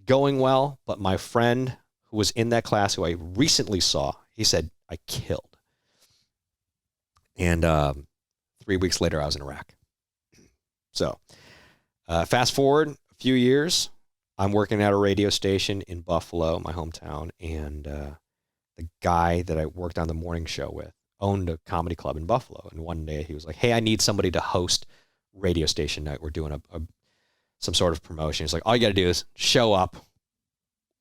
going well, but my friend who was in that class, who I recently saw, he said, I killed. And 3 weeks later, I was in Iraq. So fast forward a few years, I'm working at a radio station in Buffalo, my hometown, and the guy that I worked on the morning show with owned a comedy club in Buffalo. And one day he was like, hey, I need somebody to host radio station night. We're doing some sort of promotion. He's like, all you got to do is show up.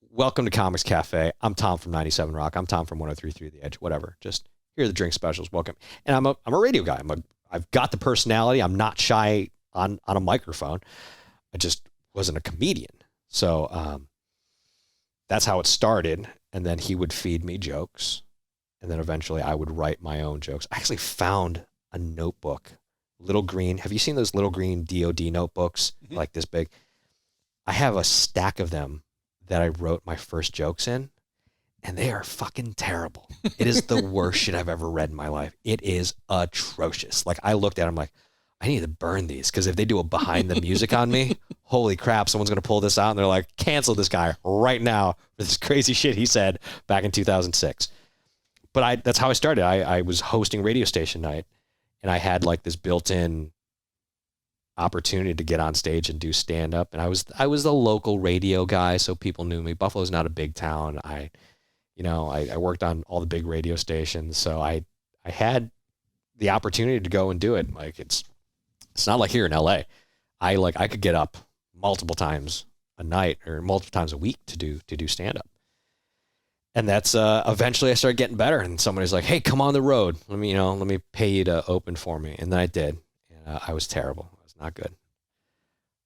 Welcome to Comics Cafe. I'm Tom from 97 Rock. I'm Tom from 103.3 The Edge, whatever. Just here are the drink specials. Welcome. And I'm a radio guy. I've got the personality. I'm not shy on a microphone. I just wasn't a comedian. So that's how it started. And then he would feed me jokes. And then eventually I would write my own jokes. I actually found a notebook, little green. Have you seen those little green DOD notebooks, like this big? I have a stack of them that I wrote my first jokes in, and they are fucking terrible. It is the worst shit I've ever read in my life. It is atrocious. Like, I looked at them like, I need to burn these, because if they do a behind the music on me, holy crap, someone's going to pull this out, and they're like, cancel this guy right now for this crazy shit he said back in 2006. But that's how I started. I was hosting radio station night, and I had like this built-in opportunity to get on stage and do stand-up. And I was the local radio guy, so people knew me. Buffalo's not a big town. I worked on all the big radio stations, so I had the opportunity to go and do it. Like, it's not like here in LA. I could get up multiple times a night or multiple times a week to do stand-up. And that's eventually I started getting better, and somebody's like, hey, come on the road. Let me pay you to open for me. And then I did. And I was terrible. I was not good.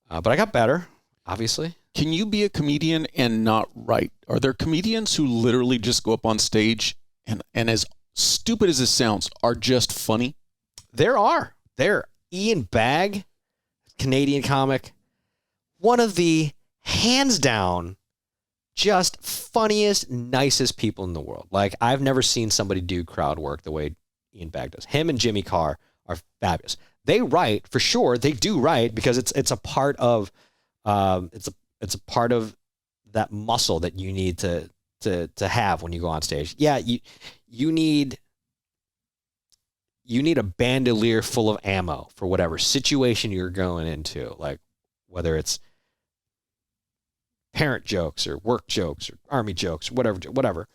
But I got better, obviously. Can you be a comedian and not write? Are there comedians who literally just go up on stage and as stupid as this sounds, are just funny? There are. Ian Bagg, Canadian comic, one of the hands down just funniest, nicest people in the world. Like, I've never seen somebody do crowd work the way Ian Bagg does. Him and Jimmy Carr are fabulous. They write, for sure. They do write, because it's a part of it's a part of that muscle that you need to have when you go on stage. Yeah, you need a bandolier full of ammo for whatever situation you're going into, like whether it's parent jokes or work jokes or army jokes, whatever.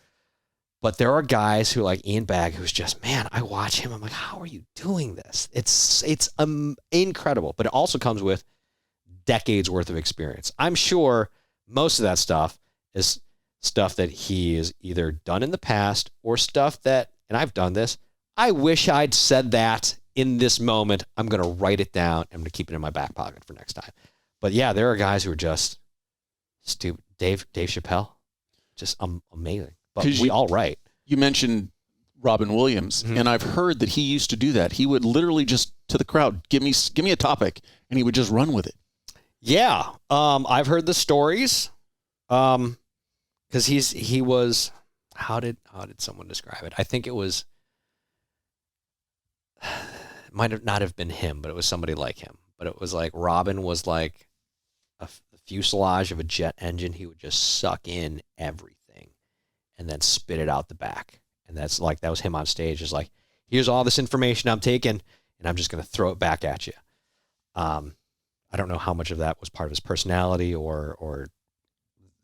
But there are guys who, like Ian Bagg, who's just, man, I watch him, I'm like, how are you doing this? It's incredible. But it also comes with decades worth of experience. I'm sure most of that stuff is stuff that he has either done in the past or stuff that, and I've done this, I wish I'd said that in this moment. I'm going to write it down. I'm going to keep it in my back pocket for next time. But yeah, there are guys who are just stupid. Dave Chappelle, just amazing. But we all write. You mentioned Robin Williams, and I've heard that he used to do that. He would literally just, to the crowd, give me a topic, and he would just run with it. Yeah, I've heard the stories. Because he was, how did someone describe it? I think it was, might have not have been him, but it was somebody like him. But it was like Robin was like the fuselage of a jet engine. He would just suck in everything and then spit it out the back. And that was him on stage. Is like, here's all this information I'm taking, and I'm just going to throw it back at you. I don't know how much of that was part of his personality or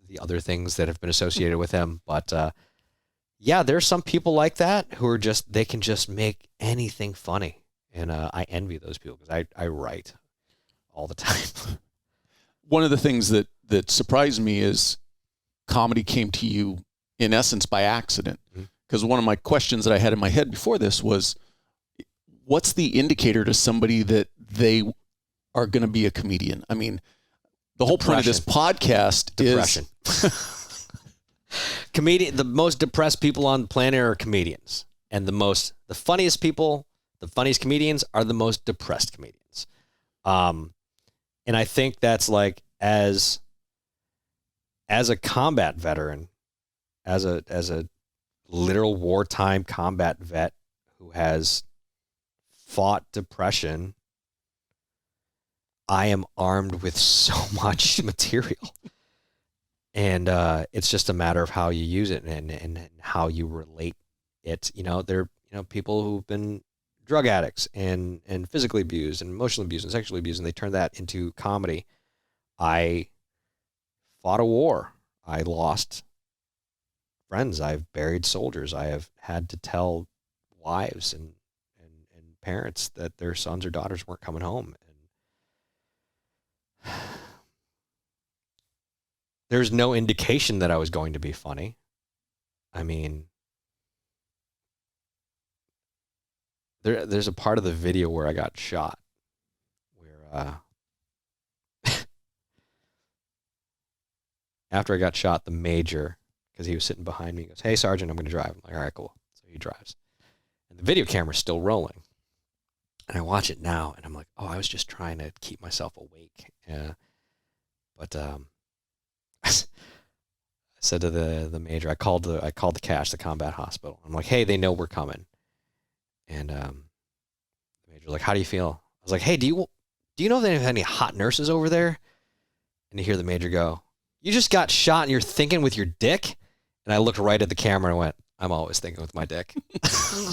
the other things that have been associated with him. But yeah, there's some people like that who are they can just make anything funny. And I envy those people because I write all the time. One of the things that surprised me is comedy came to you in essence by accident. Because one of my questions that I had in my head before this was, what's the indicator to somebody that they are going to be a comedian? I mean, the whole point of this podcast is the most depressed people on the planet are comedians, and the funniest people, the funniest comedians are the most depressed comedians. And I think that's like, as a combat veteran, as a literal wartime combat vet who has fought depression, I am armed with so much material. And it's just a matter of how you use it and how you relate it. There are people who've been drug addicts and physically abused and emotionally abused and sexually abused, and they turn that into comedy. I fought a war. I lost friends. I've buried soldiers. I have had to tell wives and parents that their sons or daughters weren't coming home. And there's no indication that I was going to be funny. I mean, there's a part of the video where I got shot, where after I got shot, the major, because he was sitting behind me, goes, "Hey, Sergeant, I'm going to drive." I'm like, "All right, cool." So he drives. And the video camera's still rolling. And I watch it now, and I'm like, oh, I was just trying to keep myself awake. But I said to the major, I called the cache, the combat hospital. I'm like, "Hey, they know we're coming." And the major was like, "How do you feel?" I was like, "Hey, do you know if they have any hot nurses over there?" And you hear the major go, "You just got shot and you're thinking with your dick?" And I looked right at the camera and went, "I'm always thinking with my dick."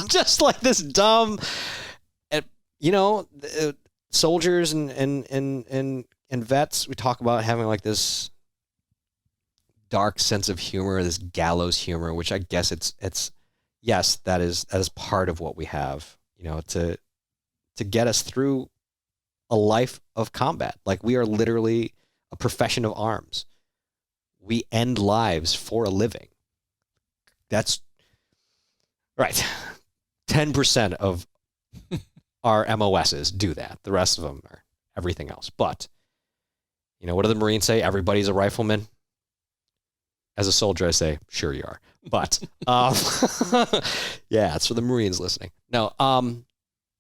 Just like this dumb, soldiers and vets, we talk about having like this dark sense of humor, this gallows humor, which I guess it's yes, that is part of what we have, to get us through a life of combat. Like, we are literally a profession of arms. We end lives for a living. That's right. 10% of our MOSs do that. The rest of them are everything else. But, what do the Marines say? Everybody's a rifleman. As a soldier, I say, sure you are. But, yeah, it's for the Marines listening. No,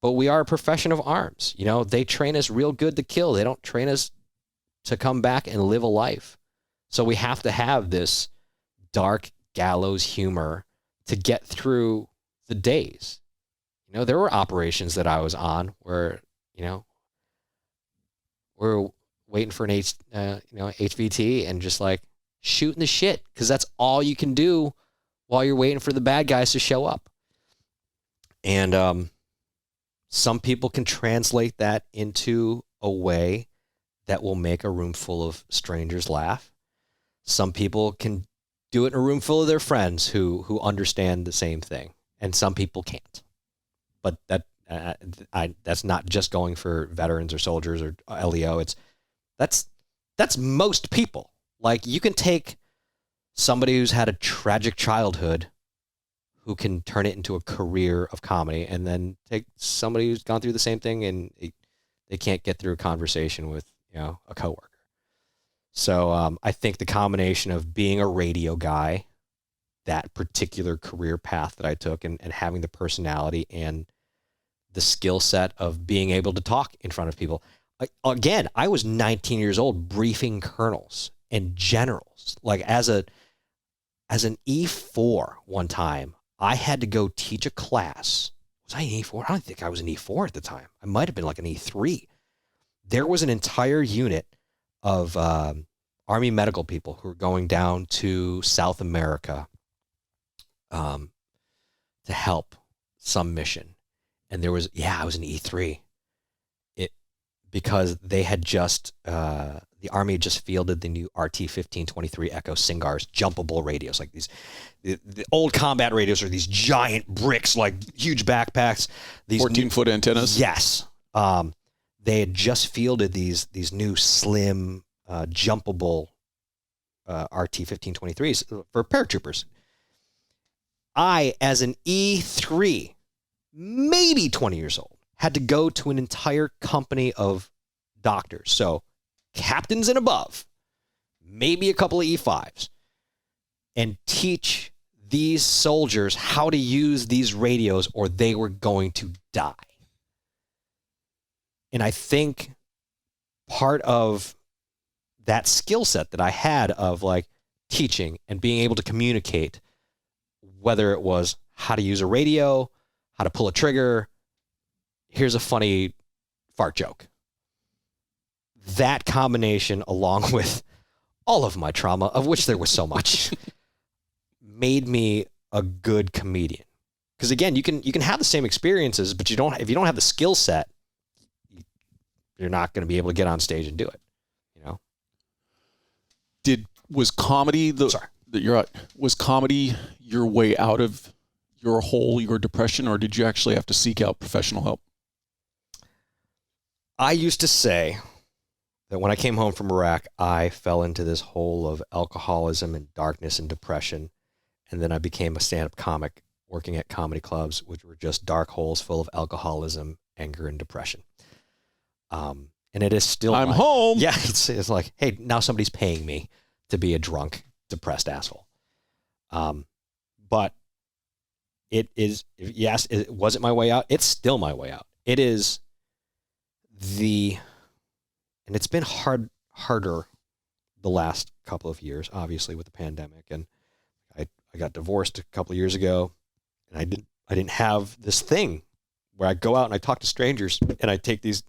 but we are a profession of arms. They train us real good to kill. They don't train us to come back and live a life. So we have to have this dark gallows humor to get through the days. There were operations that I was on where, we're waiting for an HVT and just like shooting the shit, because that's all you can do while you're waiting for the bad guys to show up. And some people can translate that into a way that will make a room full of strangers laugh. Some people can do it in a room full of their friends who understand the same thing, and some people can't. But that's not just going for veterans or soldiers or LEO. That's most people. Like, you can take somebody who's had a tragic childhood who can turn it into a career of comedy, and then take somebody who's gone through the same thing and they can't get through a conversation with a coworker. So I think the combination of being a radio guy, that particular career path that I took, and having the personality and the skill set of being able to talk in front of people. Again, I was 19 years old briefing colonels and generals. Like, as an E4 one time, I had to go teach a class. Was I an E4? I don't think I was an E4 at the time. I might have been like an E3. There was an entire unit of Army medical people who were going down to South America to help some mission. And there was, it was an E3. Because they had just, the Army had just fielded the new RT-1523 Echo Singars jumpable radios, like these, the old combat radios are these giant bricks, like huge backpacks. These 14-foot antennas? Yes. They had just fielded these new slim, jumpable RT-1523s for paratroopers. I, as an E3, maybe 20 years old, had to go to an entire company of doctors. So captains and above, maybe a couple of E5s, and teach these soldiers how to use these radios or they were going to die. And I think part of that skill set that I had of like teaching and being able to communicate, whether it was how to use a radio, how to pull a trigger. Here's a funny fart joke. That combination, along with all of my trauma, of which there was so much, made me a good comedian. Because again, you can have the same experiences, but if you don't have the skill set, you're not going to be able to get on stage and do it. You know. Was comedy was comedy your way out of your depression, or did you actually have to seek out professional help? I used to say that when I came home from Iraq, I fell into this hole of alcoholism and darkness and depression. And then I became a stand-up comic working at comedy clubs, which were just dark holes full of alcoholism, anger, and depression. And it is still... I'm home! Yeah, it's like, hey, now somebody's paying me to be a drunk, depressed asshole. But it is, yes, it wasn't my way out. It's still my way out. It is... and it's been harder the last couple of years, obviously with the pandemic, and I got divorced a couple of years ago, and I didn't have this thing where I go out and I talk to strangers and I take these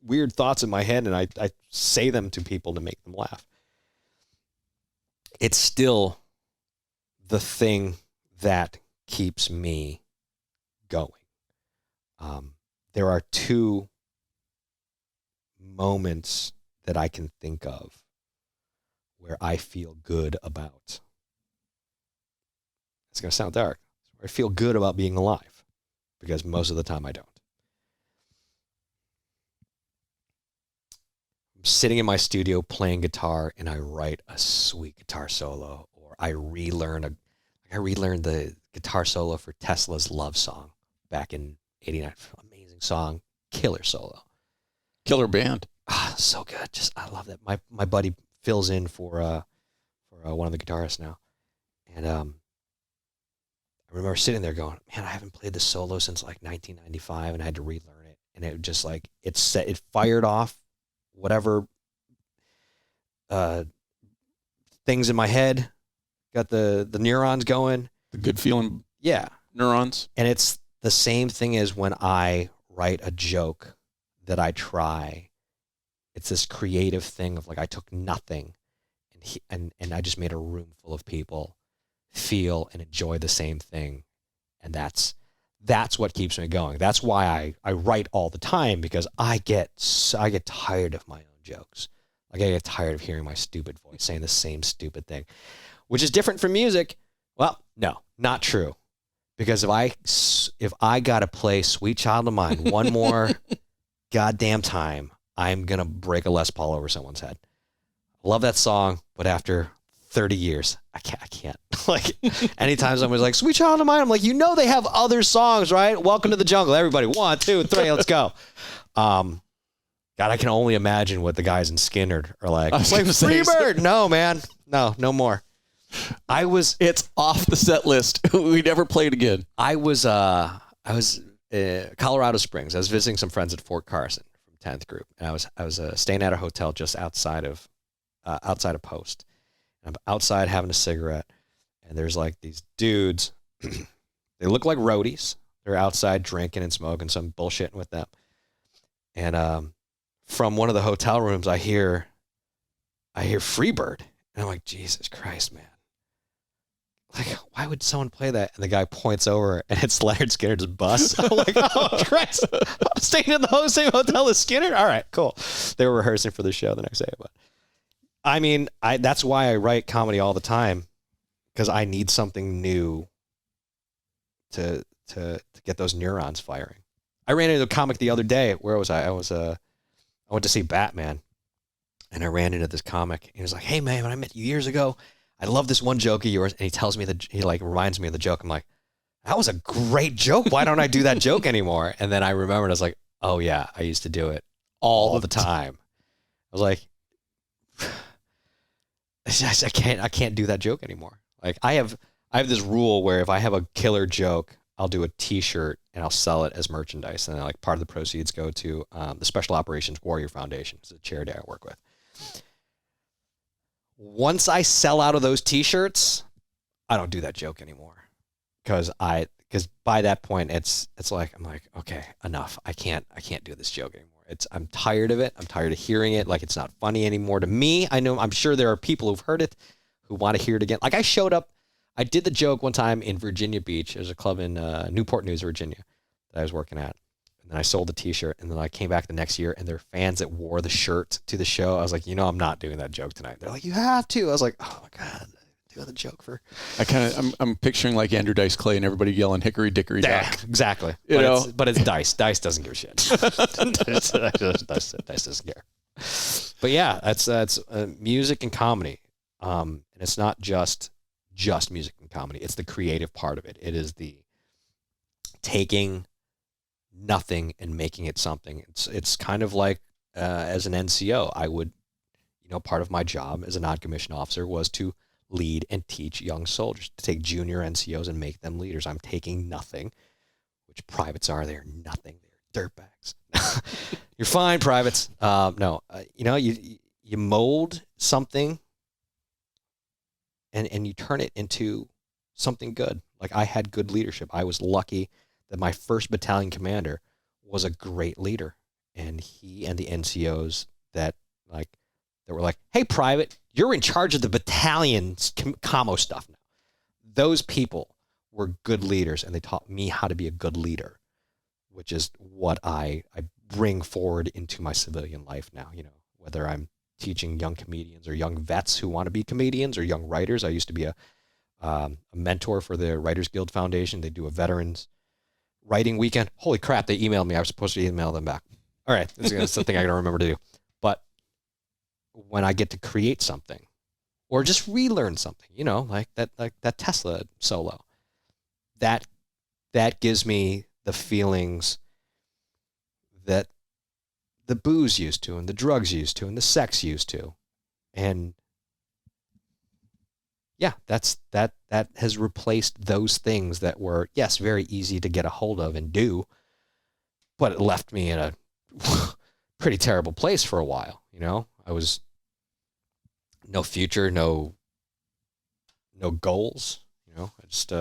weird thoughts in my head and I say them to people to make them laugh. It's still the thing that keeps me going. There are two moments that I can think of where I feel good about. It's going to sound dark. I feel good about being alive because most of the time I don't. I'm sitting in my studio playing guitar and I write a sweet guitar solo, or I relearn the guitar solo for Tesla's Love Song back in '89. Amazing song, killer solo. Killer band. So good. I love that. My buddy fills in for one of the guitarists now. And I remember sitting there going, man, I haven't played this solo since like 1995 and I had to relearn it. And it just like, it fired off whatever things in my head, got the neurons going. The good feeling. Yeah. Neurons. And it's the same thing as when I write a joke that I try. It's this creative thing of like, I took nothing and I just made a room full of people feel and enjoy the same thing. And that's what keeps me going. That's why I write all the time, because I get tired of my own jokes. Like I get tired of hearing my stupid voice saying the same stupid thing, which is different from music. Well, no, not true. Because if I got to play Sweet Child of Mine one more goddamn time, I'm going to break a Les Paul over someone's head. I love that song, but after 30 years, I can't. Like, anytime someone's like, Sweet Child of Mine, I'm like, they have other songs, right? Welcome to the Jungle. Everybody, 1, 2, 3, let's go. God, I can only imagine what the guys in Skynyrd are like. Freebird. No, man. No more. It's off the set list. We never played again. I was Colorado Springs. I was visiting some friends at Fort Carson from 10th Group, and I was staying at a hotel just outside of Post. And I'm outside having a cigarette, and there's like these dudes. They look like roadies. They're outside drinking and smoking, some bullshitting with them. And from one of the hotel rooms, I hear I hear Freebird. And I'm like, Jesus Christ, man. Like, why would someone play that? And the guy points over, and it's Leonard Skinner's bus. I'm like, oh, Christ. I'm staying in the same hotel as Skinner? All right, cool. They were rehearsing for the show the next day. But I mean, that's why I write comedy all the time, because I need something new to get those neurons firing. I ran into a comic the other day. Where was I? I went to see Batman, and I ran into this comic. And he was like, hey, man, when I met you years ago, I love this one joke of yours. And he tells me he like reminds me of the joke. I'm like, that was a great joke. Why don't I do that joke anymore? And then I remembered, I was like, oh yeah, I used to do it all the time. I was like, I can't do that joke anymore. Like I have this rule where if I have a killer joke, I'll do a t-shirt and I'll sell it as merchandise. And then like part of the proceeds go to the Special Operations Warrior Foundation. It's a charity I work with. Once I sell out of those t-shirts, I don't do that joke anymore. Because by that point it's like, I'm like, okay, enough. I can't do this joke anymore. I'm tired of it. I'm tired of hearing it. Like it's not funny anymore to me. I'm sure there are people who've heard it who want to hear it again. Like I did the joke one time in Virginia Beach. There's a club in Newport News, Virginia that I was working at. And then I sold the t-shirt, and then I came back the next year, and there were fans that wore the shirt to the show. I was like, I'm not doing that joke tonight. They're like, you have to. I was like, oh my God, do the joke for. I'm picturing like Andrew Dice Clay and everybody yelling hickory dickory dock. Exactly. But it's Dice. Dice doesn't give a shit. Dice doesn't care. But yeah, that's music and comedy. And it's not just music and comedy. It's the creative part of it. It is the taking nothing and making it something. It's kind of like as an NCO, I would, part of my job as a non-commissioned officer was to lead and teach young soldiers, to take junior NCOs and make them leaders. I'm taking nothing, which privates are. They're nothing. They're dirtbags. You're fine, privates. No, you mold something and you turn it into something good. Like I had good leadership. I was lucky that my first battalion commander was a great leader, and he and the NCOs that were like, hey, private, you're in charge of the battalion's commo stuff now. Those people were good leaders, and they taught me how to be a good leader, which is what I bring forward into my civilian life now. Whether I'm teaching young comedians or young vets who want to be comedians or young writers. I used to be a mentor for the Writers Guild Foundation. They do a veterans writing weekend. Holy crap, they emailed me. I was supposed to email them back. All right, that's something I got to remember to do. But when I get to create something or just relearn something, like that Tesla solo, that gives me the feelings that the booze used to and the drugs used to and the sex used to. And yeah, that has replaced those things that were, yes, very easy to get a hold of and do, but it left me in a pretty terrible place for a while. I was no future, no goals. I just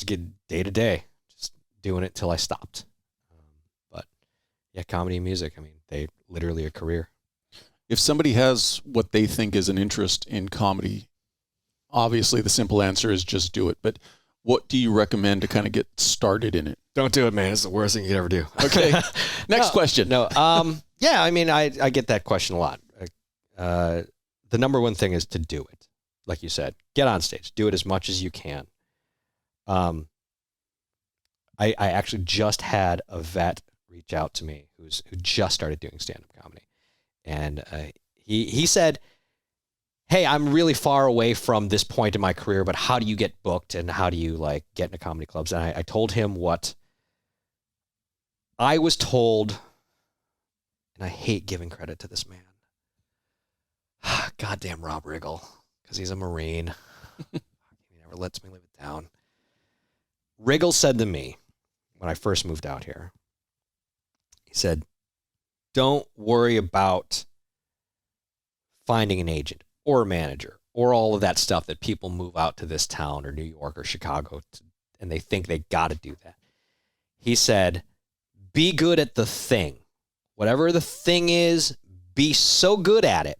get day to day, just doing it till I stopped. But yeah, comedy and music, they literally a career. If somebody has what they think is an interest in comedy, obviously the simple answer is just do it. But what do you recommend to kind of get started in it? Don't do it, man. It's the worst thing you could ever do. Okay. Next question. No. Yeah, I get that question a lot. The number one thing is to do it. Like you said, get on stage, do it as much as you can. I actually just had a vet reach out to me who just started doing stand-up comedy. And he said, hey, I'm really far away from this point in my career, but how do you get booked and how do you get into comedy clubs? And I told him what I was told, and I hate giving credit to this man. Goddamn Rob Riggle, because he's a Marine. He never lets me live it down. Riggle said to me when I first moved out here, he said, don't worry about finding an agent or a manager or all of that stuff that people move out to this town or New York or Chicago and they think they got to do that. He said, be good at the thing. Whatever the thing is, be so good at it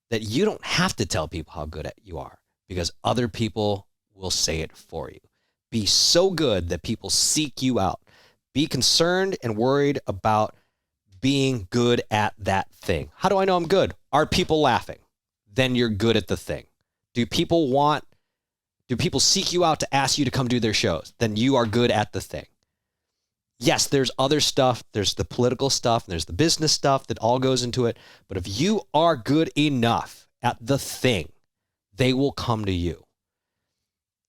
that you don't have to tell people how good at you are because other people will say it for you. Be so good that people seek you out. Be concerned and worried about being good at that thing. How do I know I'm good? Are people laughing? Then you're good at the thing. Do people seek you out to ask you to come do their shows? Then you are good at the thing. Yes, there's other stuff. There's the political stuff. There's the business stuff that all goes into it. But if you are good enough at the thing, they will come to you.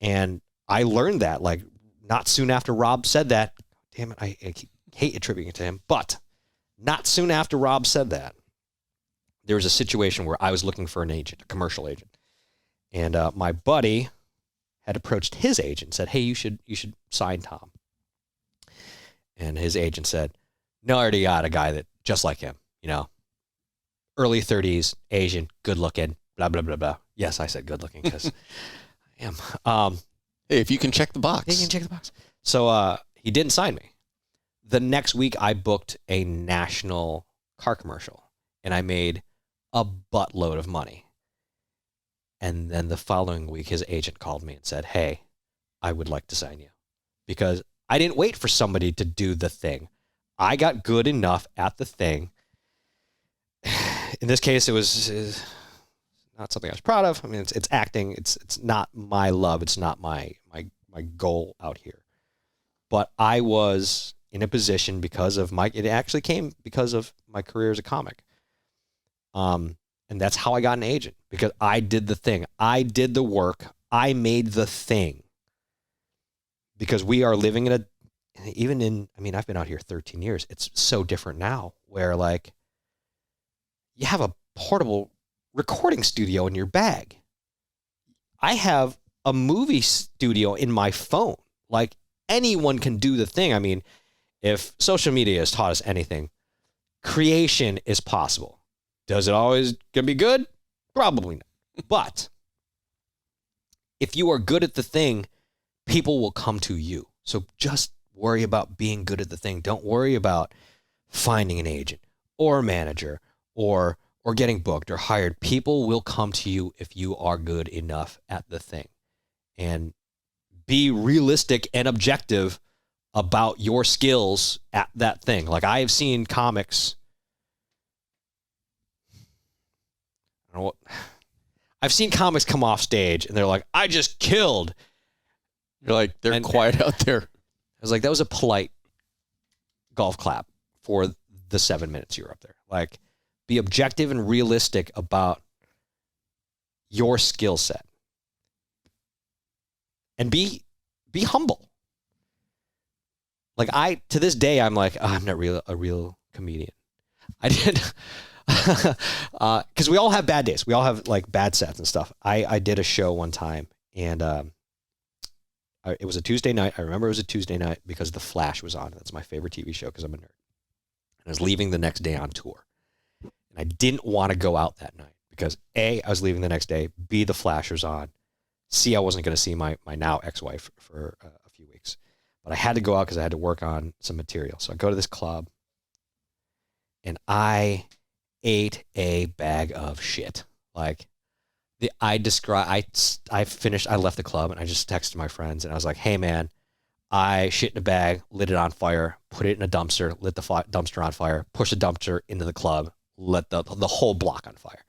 And I learned that like not soon after Rob said that. Damn it, I hate attributing it to him. But not soon after Rob said that, there was a situation where I was looking for an agent, a commercial agent. And my buddy had approached his agent and said, hey, you should sign Thom. And his agent said, no, I already got a guy that just like him, early 30s, Asian, good looking, blah, blah, blah, blah. Yes, I said good looking because I am. Hey, if you can check the box. Yeah, you can check the box. So he didn't sign me. The next week, I booked a national car commercial, and I made a buttload of money. And then the following week, his agent called me and said, hey, I would like to sign you. Because I didn't wait for somebody to do the thing. I got good enough at the thing. In this case, it was not something I was proud of. I mean, it's acting. It's not my love. It's not my goal out here. But I was in a position it actually came because of my career as a comic. And that's how I got an agent, because I did the thing. I did the work. I made the thing. Because we are living I've been out here 13 years. It's so different now where like you have a portable recording studio in your bag. I have a movie studio in my phone. Like anyone can do the thing. I mean, if social media has taught us anything, creation is possible. Does it always gonna be good? Probably not. But if you are good at the thing, people will come to you. So just worry about being good at the thing. Don't worry about finding an agent or a manager or getting booked or hired. People will come to you if you are good enough at the thing. And be realistic and objective about your skills at that thing. Like I have seen comics. I've seen comics come off stage and they're like, I just killed. You're like, they're quiet out there. I was like, that was a polite golf clap for the 7 minutes you were up there. Like, be objective and realistic about your skill set. And be humble. Like to this day, I'm like, I'm not a real comedian. I did, because we all have bad days. We all have like bad sets and stuff. I did a show one time, and it was a Tuesday night. I remember it was a Tuesday night because The Flash was on. That's my favorite TV show because I'm a nerd. And I was leaving the next day on tour. And I didn't want to go out that night because A, I was leaving the next day. B, The Flash was on. C, I wasn't going to see my now ex-wife for a few weeks. But I had to go out because I had to work on some material. So I go to this club, and I ate a bag of shit. Like, I finished, I left the club, and I just texted my friends, and I was like, hey, man, I shit in a bag, lit it on fire, put it in a dumpster, lit the dumpster on fire, pushed the dumpster into the club, lit the whole block on fire.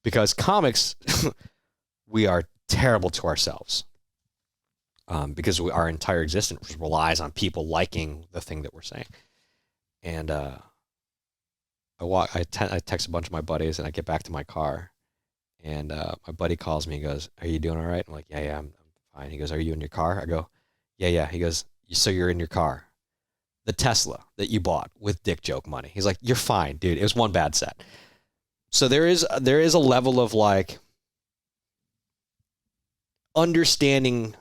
Because comics, we are terrible to ourselves. Because our entire existence relies on people liking the thing that we're saying. And I text a bunch of my buddies, and I get back to my car, and my buddy calls me and goes, are you doing all right? I'm like, yeah, I'm fine. He goes, are you in your car? I go, yeah. He goes, so you're in your car. The Tesla that you bought with dick joke money. He's like, you're fine, dude. It was one bad set. So there is a level of like understanding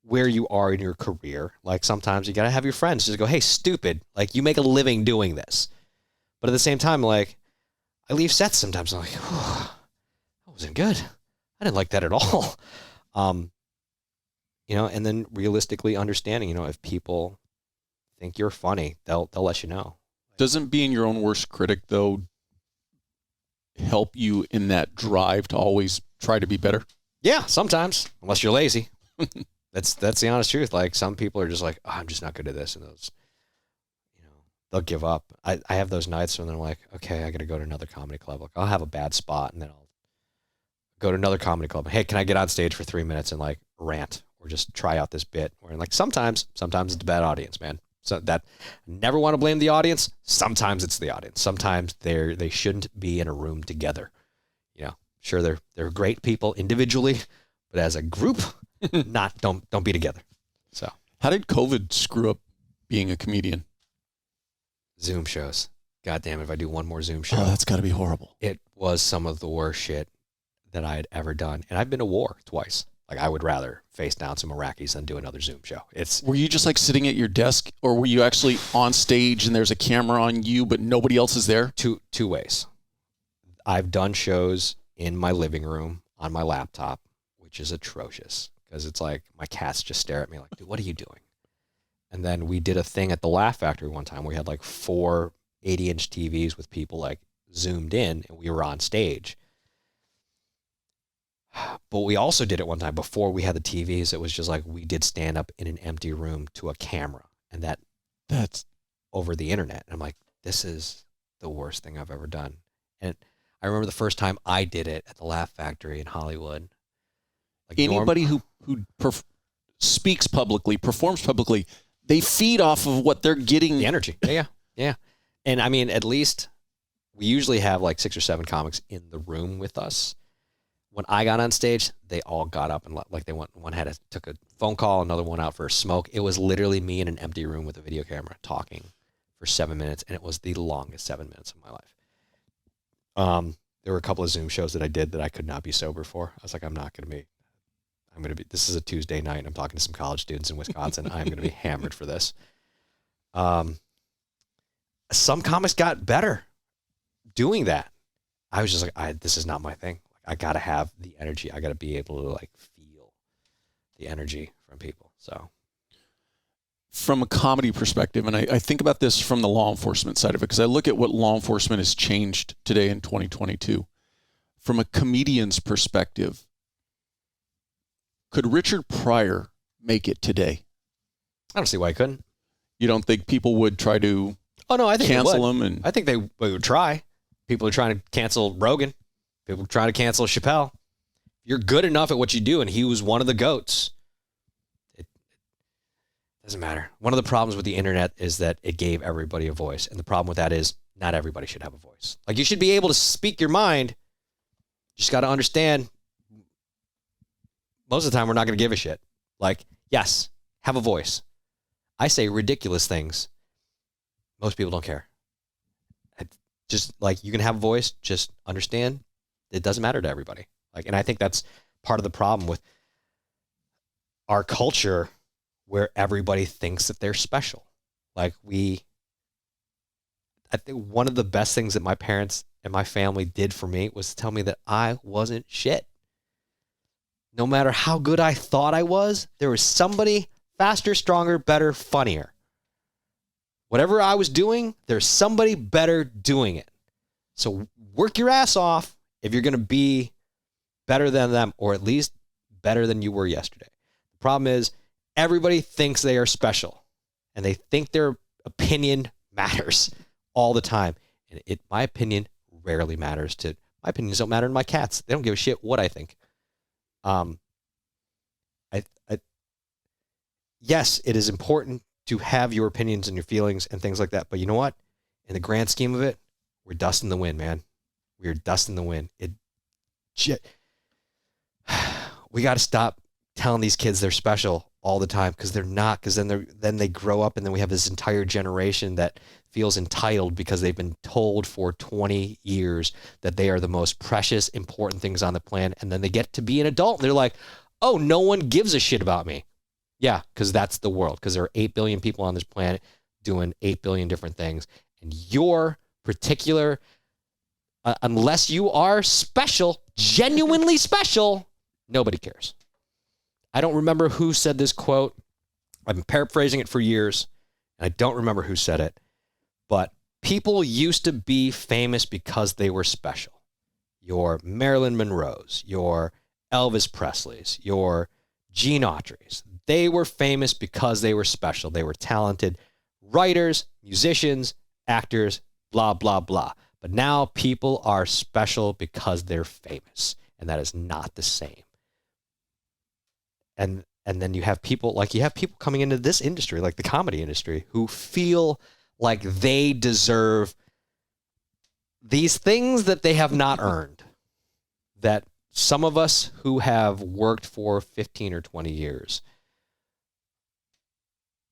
where you are in your career. Like sometimes you got to have your friends just go, hey, stupid, like you make a living doing this. But at the same time, like I leave sets sometimes. I'm like, that wasn't good. I didn't like that at all. And then realistically understanding, if people think you're funny, they'll let you know. Doesn't being your own worst critic though help you in that drive to always try to be better? Yeah, sometimes, unless you're lazy. That's the honest truth. Like, some people are just like, oh, I'm just not good at this, and they'll give up. I have those nights when they're like, okay, I got to go to another comedy club. Like, I'll have a bad spot, and then I'll go to another comedy club. Hey, can I get on stage for 3 minutes and like rant or just try out this bit? Or like sometimes it's a bad audience, man. So that never want to blame the audience. Sometimes it's the audience. Sometimes they shouldn't be in a room together. Sure, they're great people individually, but as a group, don't be together. So how did COVID screw up being a comedian? Zoom shows. God damn it, if I do one more Zoom show. Oh, that's got to be horrible. It was some of the worst shit that I had ever done. And I've been to war twice. Like, I would rather face down some Iraqis than do another Zoom show. Were you just like sitting at your desk, or were you actually on stage and there's a camera on you, but nobody else is there? Two ways. I've done shows in my living room on my laptop, which is atrocious because it's like my cats just stare at me like, dude, what are you doing? And then we did a thing at the Laugh Factory one time. We had like 4 80-inch TVs with people like zoomed in, and we were on stage. But we also did it one time before we had the TVs. It was just like we did stand up in an empty room to a camera, and that's over the internet. And I'm like, this is the worst thing I've ever done. And I remember the first time I did it at the Laugh Factory in Hollywood. Like, anybody who speaks publicly, performs publicly, they feed off of what they're getting. The energy. Yeah. And I mean, at least we usually have like 6 or 7 comics in the room with us. When I got on stage, they all got up and like they went. One took a phone call, another one out for a smoke. It was literally me in an empty room with a video camera talking for 7 minutes, and it was the longest 7 minutes of my life. There were a couple of Zoom shows that I did that I could not be sober for. I was like, I'm going to be, this is a Tuesday night, and I'm talking to some college students in Wisconsin. I'm going to be hammered for this. Some comics got better doing that. I was just like, this is not my thing. I got to have the energy. I got to be able to like feel the energy from people. So from a comedy perspective, and I think about this from the law enforcement side of it, because I look at what law enforcement has changed today in 2022. From a comedian's perspective, could Richard Pryor make it today? I don't see why he couldn't. You don't think people would try to I think cancel him? I think they would try. People are trying to cancel Rogan. People are trying to cancel Chappelle. You're good enough at what you do, and he was one of the GOATs. It doesn't matter. One of the problems with the internet is that it gave everybody a voice, and the problem with that is not everybody should have a voice. Like, you should be able to speak your mind. You just got to understand, most of the time we're not going to give a shit. Like, yes, have a voice. I say ridiculous things. Most people don't care. Just like, you can have a voice, just understand it doesn't matter to everybody. Like, and I think that's part of the problem with our culture, where everybody thinks that they're special. Like, I think one of the best things that my parents and my family did for me was to tell me that I wasn't shit. No matter how good I thought I was, there was somebody faster, stronger, better, funnier. Whatever I was doing, there's somebody better doing it. So work your ass off if you're going to be better than them, or at least better than you were yesterday. The problem is everybody thinks they are special, and they think their opinion matters all the time. And my opinion rarely matters my opinions don't matter to my cats. They don't give a shit what I think. Yes, it is important to have your opinions and your feelings and things like that. But you know what? In the grand scheme of it, we're dust in the wind, man. We're dust in the wind. We got to stop telling these kids they're special all the time, because they're not. Because then they grow up, and then we have this entire generation that feels entitled because they've been told for 20 years that they are the most precious, important things on the planet. And then they get to be an adult, and they're like, oh, no one gives a shit about me. Yeah, because that's the world. Because there are 8 billion people on this planet doing 8 billion different things. And your particular, unless you are special, genuinely special, nobody cares. I don't remember who said this quote. I've been paraphrasing it for years, and I don't remember who said it. But people used to be famous because they were special. your Marilyn Monroes, your Elvis Presleys, your Gene Autrys. They were famous because they were special. They were talented writers, musicians, actors, blah, blah, blah. But now people are special because they're famous, and that is not the same. And then you have people coming into this industry, like the comedy industry, who feel like they deserve these things that they have not earned, that some of us who have worked for 15 or 20 years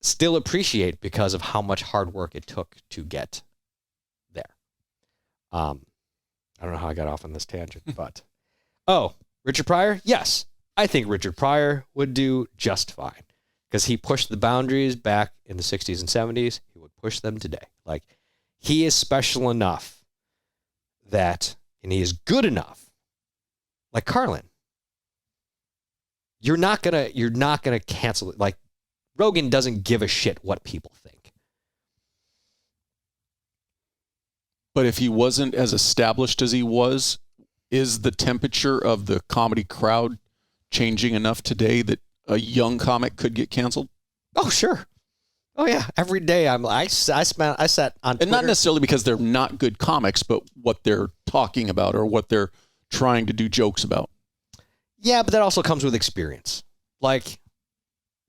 still appreciate because of how much hard work it took to get there. I don't know how I got off on this tangent, but Richard Pryor? Yes. I think Richard Pryor would do just fine because he pushed the boundaries back in the 60s and 70s. He would push them today. Like, he is special enough and he is good enough. Like Carlin, you're not gonna cancel it. Like, Rogan doesn't give a shit what people think. But if he wasn't as established as he was, is the temperature of the comedy crowd changing enough today that a young comic could get canceled? Oh, sure. Oh, yeah. Every day I sat on Twitter. And not necessarily because they're not good comics, but what they're talking about or what they're trying to do jokes about. Yeah, but that also comes with experience. Like,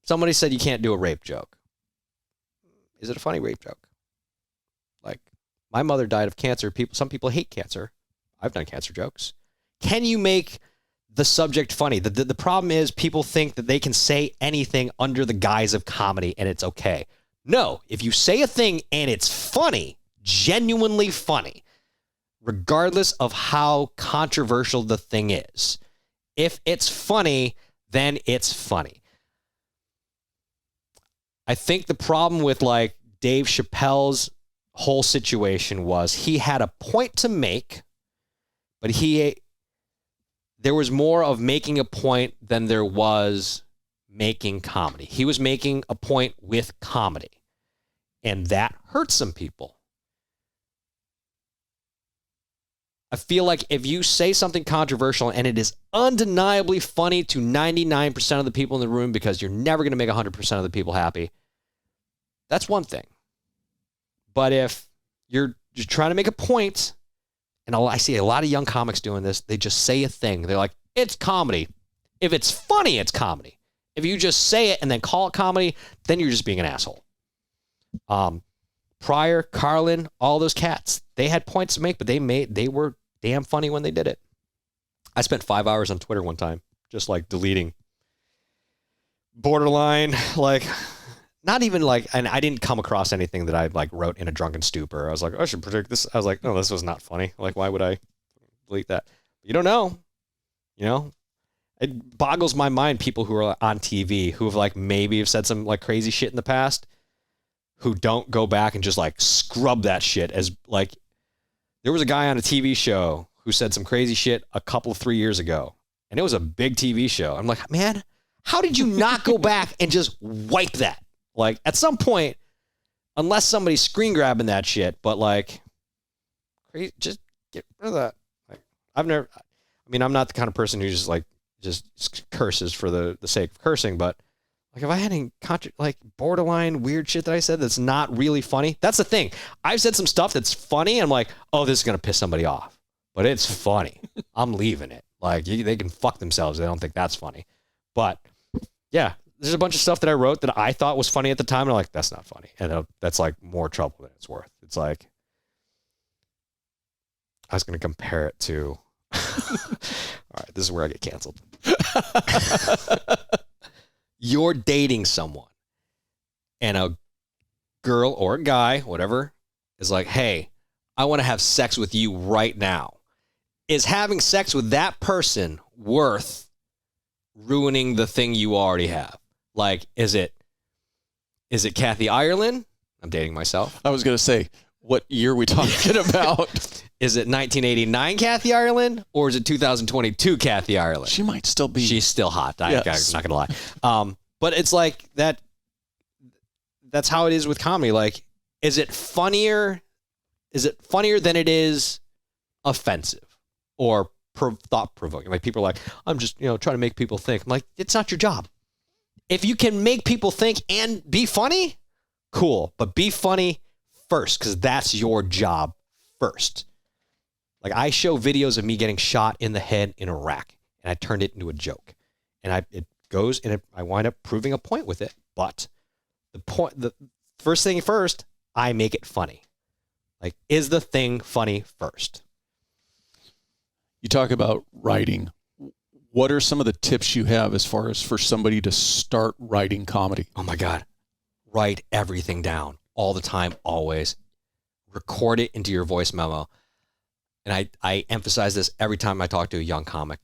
somebody said you can't do a rape joke. Is it a funny rape joke? Like, my mother died of cancer. Some people hate cancer. I've done cancer jokes. Can you make the subject funny? The problem is people think that they can say anything under the guise of comedy and it's okay. No, if you say a thing and it's funny, genuinely funny, regardless of how controversial the thing is, if it's funny, then it's funny. I think the problem with like Dave Chappelle's whole situation was he had a point to make, but there was more of making a point than there was making comedy. He was making a point with comedy, and that hurt some people. I feel like if you say something controversial and it is undeniably funny to 99% of the people in the room because you're never going to make 100% of the people happy, that's one thing. But if you're just trying to make a point, and I see a lot of young comics doing this, they just say a thing. They're like, it's comedy. If it's funny, it's comedy. If you just say it and then call it comedy, then you're just being an asshole. Pryor, Carlin, all those cats, they had points to make, but they were damn funny when they did it. I spent 5 hours on Twitter one time, just like deleting borderline, like, not even like, and I didn't come across anything that I like wrote in a drunken stupor. I was like, I should predict this. I was like, no, this was not funny. Like, why would I delete that? You don't know. You know, it boggles my mind. People who are on TV who have like maybe have said some like crazy shit in the past, who don't go back and just like scrub that shit. As like, there was a guy on a TV show who said some crazy shit a couple of 3 years ago, and it was a big TV show. I'm like, man, how did you not go back and just wipe that? Like, at some point, unless somebody's screen grabbing that shit, but like, just get rid of that. Like, I'm not the kind of person who just curses for the sake of cursing, but like, if I had any like borderline weird shit that I said that's not really funny, that's the thing. I've said some stuff that's funny, and I'm like, oh, this is gonna piss somebody off, but it's funny. I'm leaving it. Like, they can fuck themselves. They don't think that's funny, but yeah. There's a bunch of stuff that I wrote that I thought was funny at the time, and I'm like, that's not funny. And that's like more trouble than it's worth. It's like, I was going to compare it to, all right, this is where I get canceled. You're dating someone, and a girl or a guy, whatever, is like, hey, I want to have sex with you right now. Is having sex with that person worth ruining the thing you already have? Like, is it Kathy Ireland? I'm dating myself. I was going to say, what year are we talking about? Is it 1989 Kathy Ireland, or is it 2022 Kathy Ireland? She might still be. She's still hot. Yes. I'm not going to lie. But it's like that. That's how it is with comedy. Like, is it funnier? Is it funnier than it is offensive? or thought-provoking. Like people are like, I'm just, trying to make people think. I'm like, it's not your job. If you can make people think and be funny, cool. But be funny first, because that's your job first. Like I show videos of me getting shot in the head in Iraq, and I turned it into a joke. And it goes, and I wind up proving a point with it. But the first thing first, I make it funny. Like, is the thing funny first? You talk about writing. What are some of the tips you have as far as for somebody to start writing comedy? Oh my God. Write everything down all the time, always. Record it into your voice memo. And I emphasize this every time I talk to a young comic.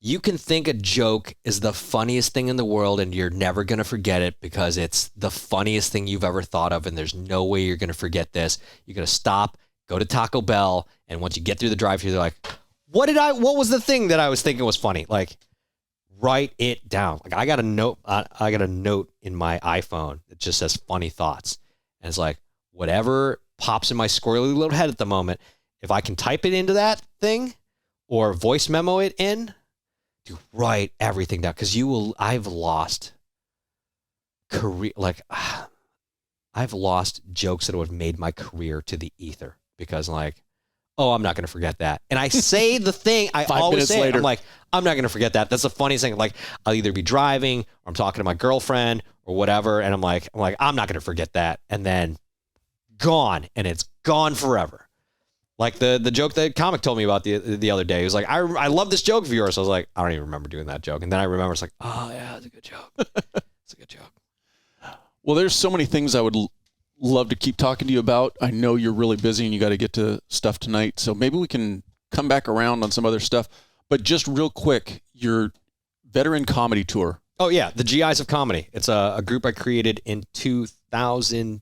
You can think a joke is the funniest thing in the world and you're never going to forget it because it's the funniest thing you've ever thought of, and there's no way you're going to forget this. You're going to stop, go to Taco Bell, and once you get through the drive-thru, they're like, what was the thing that I was thinking was funny? Like, write it down. Like I got a note in my iPhone that just says funny thoughts. And it's like, whatever pops in my squirrely little head at the moment, if I can type it into that thing or voice memo it in, to write everything down, because I've lost career, like I've lost jokes that would have made my career to the ether because like, oh, I'm not going to forget that. And I say the thing, I always say it, I'm like, I'm not going to forget that. That's the funniest thing. Like I'll either be driving or I'm talking to my girlfriend or whatever. And I'm like, I'm not going to forget that. And then gone, and it's gone forever. Like the joke that comic told me about the other day. He was like, I love this joke of yours. I was like, I don't even remember doing that joke. And then I remember it's like, oh yeah, it's a good joke. It's a good joke. Well, there's so many things I would love to keep talking to you about. I know you're really busy and you got to get to stuff tonight. So maybe we can come back around on some other stuff. But just real quick, your veteran comedy tour. Oh yeah, the GIs of Comedy. It's a group I created in 2010.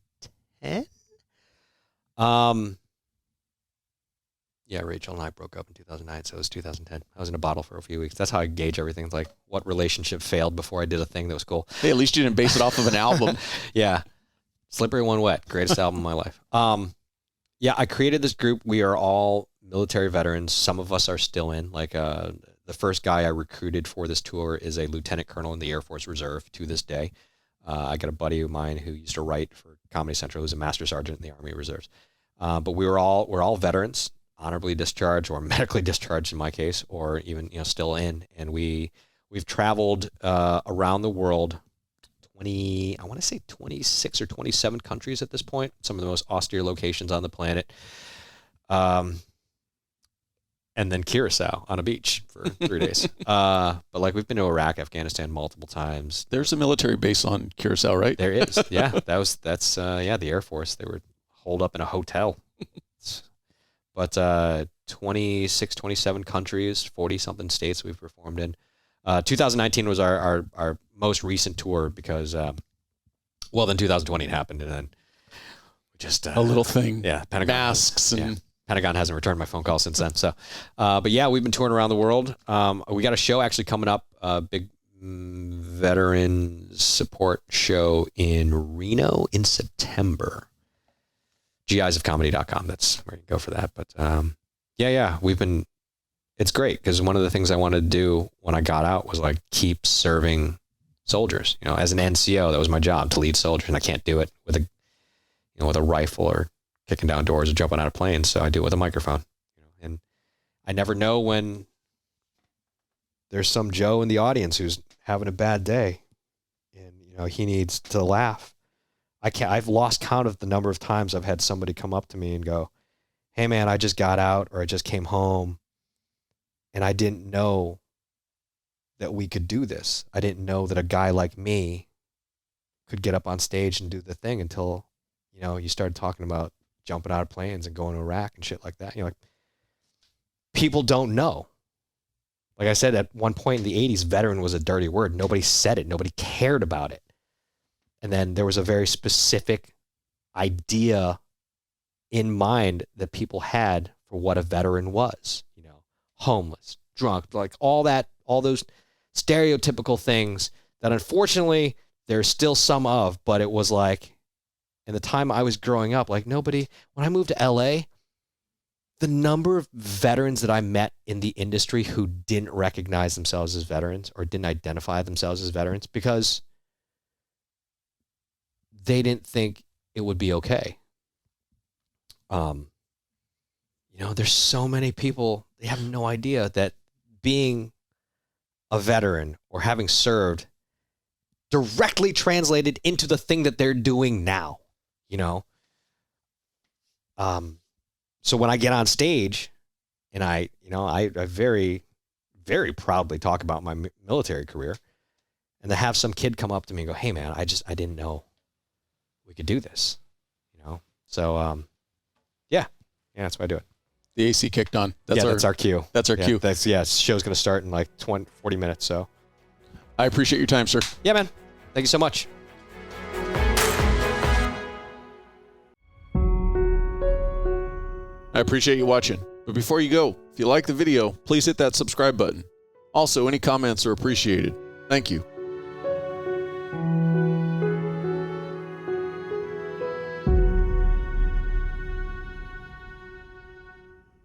Yeah, Rachel and I broke up in 2009, so it was 2010. I was in a bottle for a few weeks. That's how I gauge everything. It's like, what relationship failed before I did a thing that was cool? Hey, at least you didn't base it off of an album. Yeah. Slippery When Wet, greatest album of my life. Yeah, I created this group. We are all military veterans. Some of us are still in. Like the first guy I recruited for this tour is a lieutenant colonel in the Air Force Reserve to this day. I got a buddy of mine who used to write for Comedy Central, who's a master sergeant in the Army Reserves. But we're all veterans, honorably discharged or medically discharged in my case, or even still in. And we've traveled around the world, I want to say 26 or 27 countries at this point. Some of the most austere locations on the planet. And then Curacao on a beach for 3 days. But like we've been to Iraq, Afghanistan multiple times. There's a military base on Curacao, right? There is. Yeah, that's the Air Force. They were holed up in a hotel. But 26, 27 countries, 40-something states we've performed in. 2019 was our most recent tour because, then 2020 happened, and then just a little thing. Yeah, Pentagon masks Pentagon hasn't returned my phone call since then. So, but yeah, we've been touring around the world. We got a show actually coming up, a big veteran support show in Reno in September. GIsofComedy.com. That's where you go for that. But it's great because one of the things I wanted to do when I got out was like keep serving soldiers. As an NCO, that was my job, to lead soldiers, and I can't do it with a rifle or kicking down doors or jumping out of planes. So I do it with a microphone. And I never know when there's some Joe in the audience who's having a bad day, and he needs to laugh. I've lost count of the number of times I've had somebody come up to me and go, hey man, I just got out, or I just came home, and I didn't know that we could do this. I didn't know that a guy like me could get up on stage and do the thing until, you started talking about jumping out of planes and going to Iraq and shit like that. Like, people don't know. Like I said, at one point in the 80s, veteran was a dirty word. Nobody said it. Nobody cared about it. And then there was a very specific idea in mind that people had for what a veteran was, homeless, drunk, like all those stereotypical things that unfortunately there's still some of, but it was like, in the time I was growing up, like when I moved to LA, the number of veterans that I met in the industry who didn't recognize themselves as veterans or didn't identify themselves as veterans because they didn't think it would be okay. There's so many people, they have no idea that being a veteran or having served directly translated into the thing that they're doing now, So when I get on stage and I very, very proudly talk about my military career, and to have some kid come up to me and go, "Hey man, I didn't know we could do this," So, yeah, that's why I do it. The AC kicked on. That's our cue. That's our cue. Show's going to start in like 40 minutes. So I appreciate your time, sir. Yeah, man. Thank you so much. I appreciate you watching. But before you go, if you like the video, please hit that subscribe button. Also, any comments are appreciated. Thank you.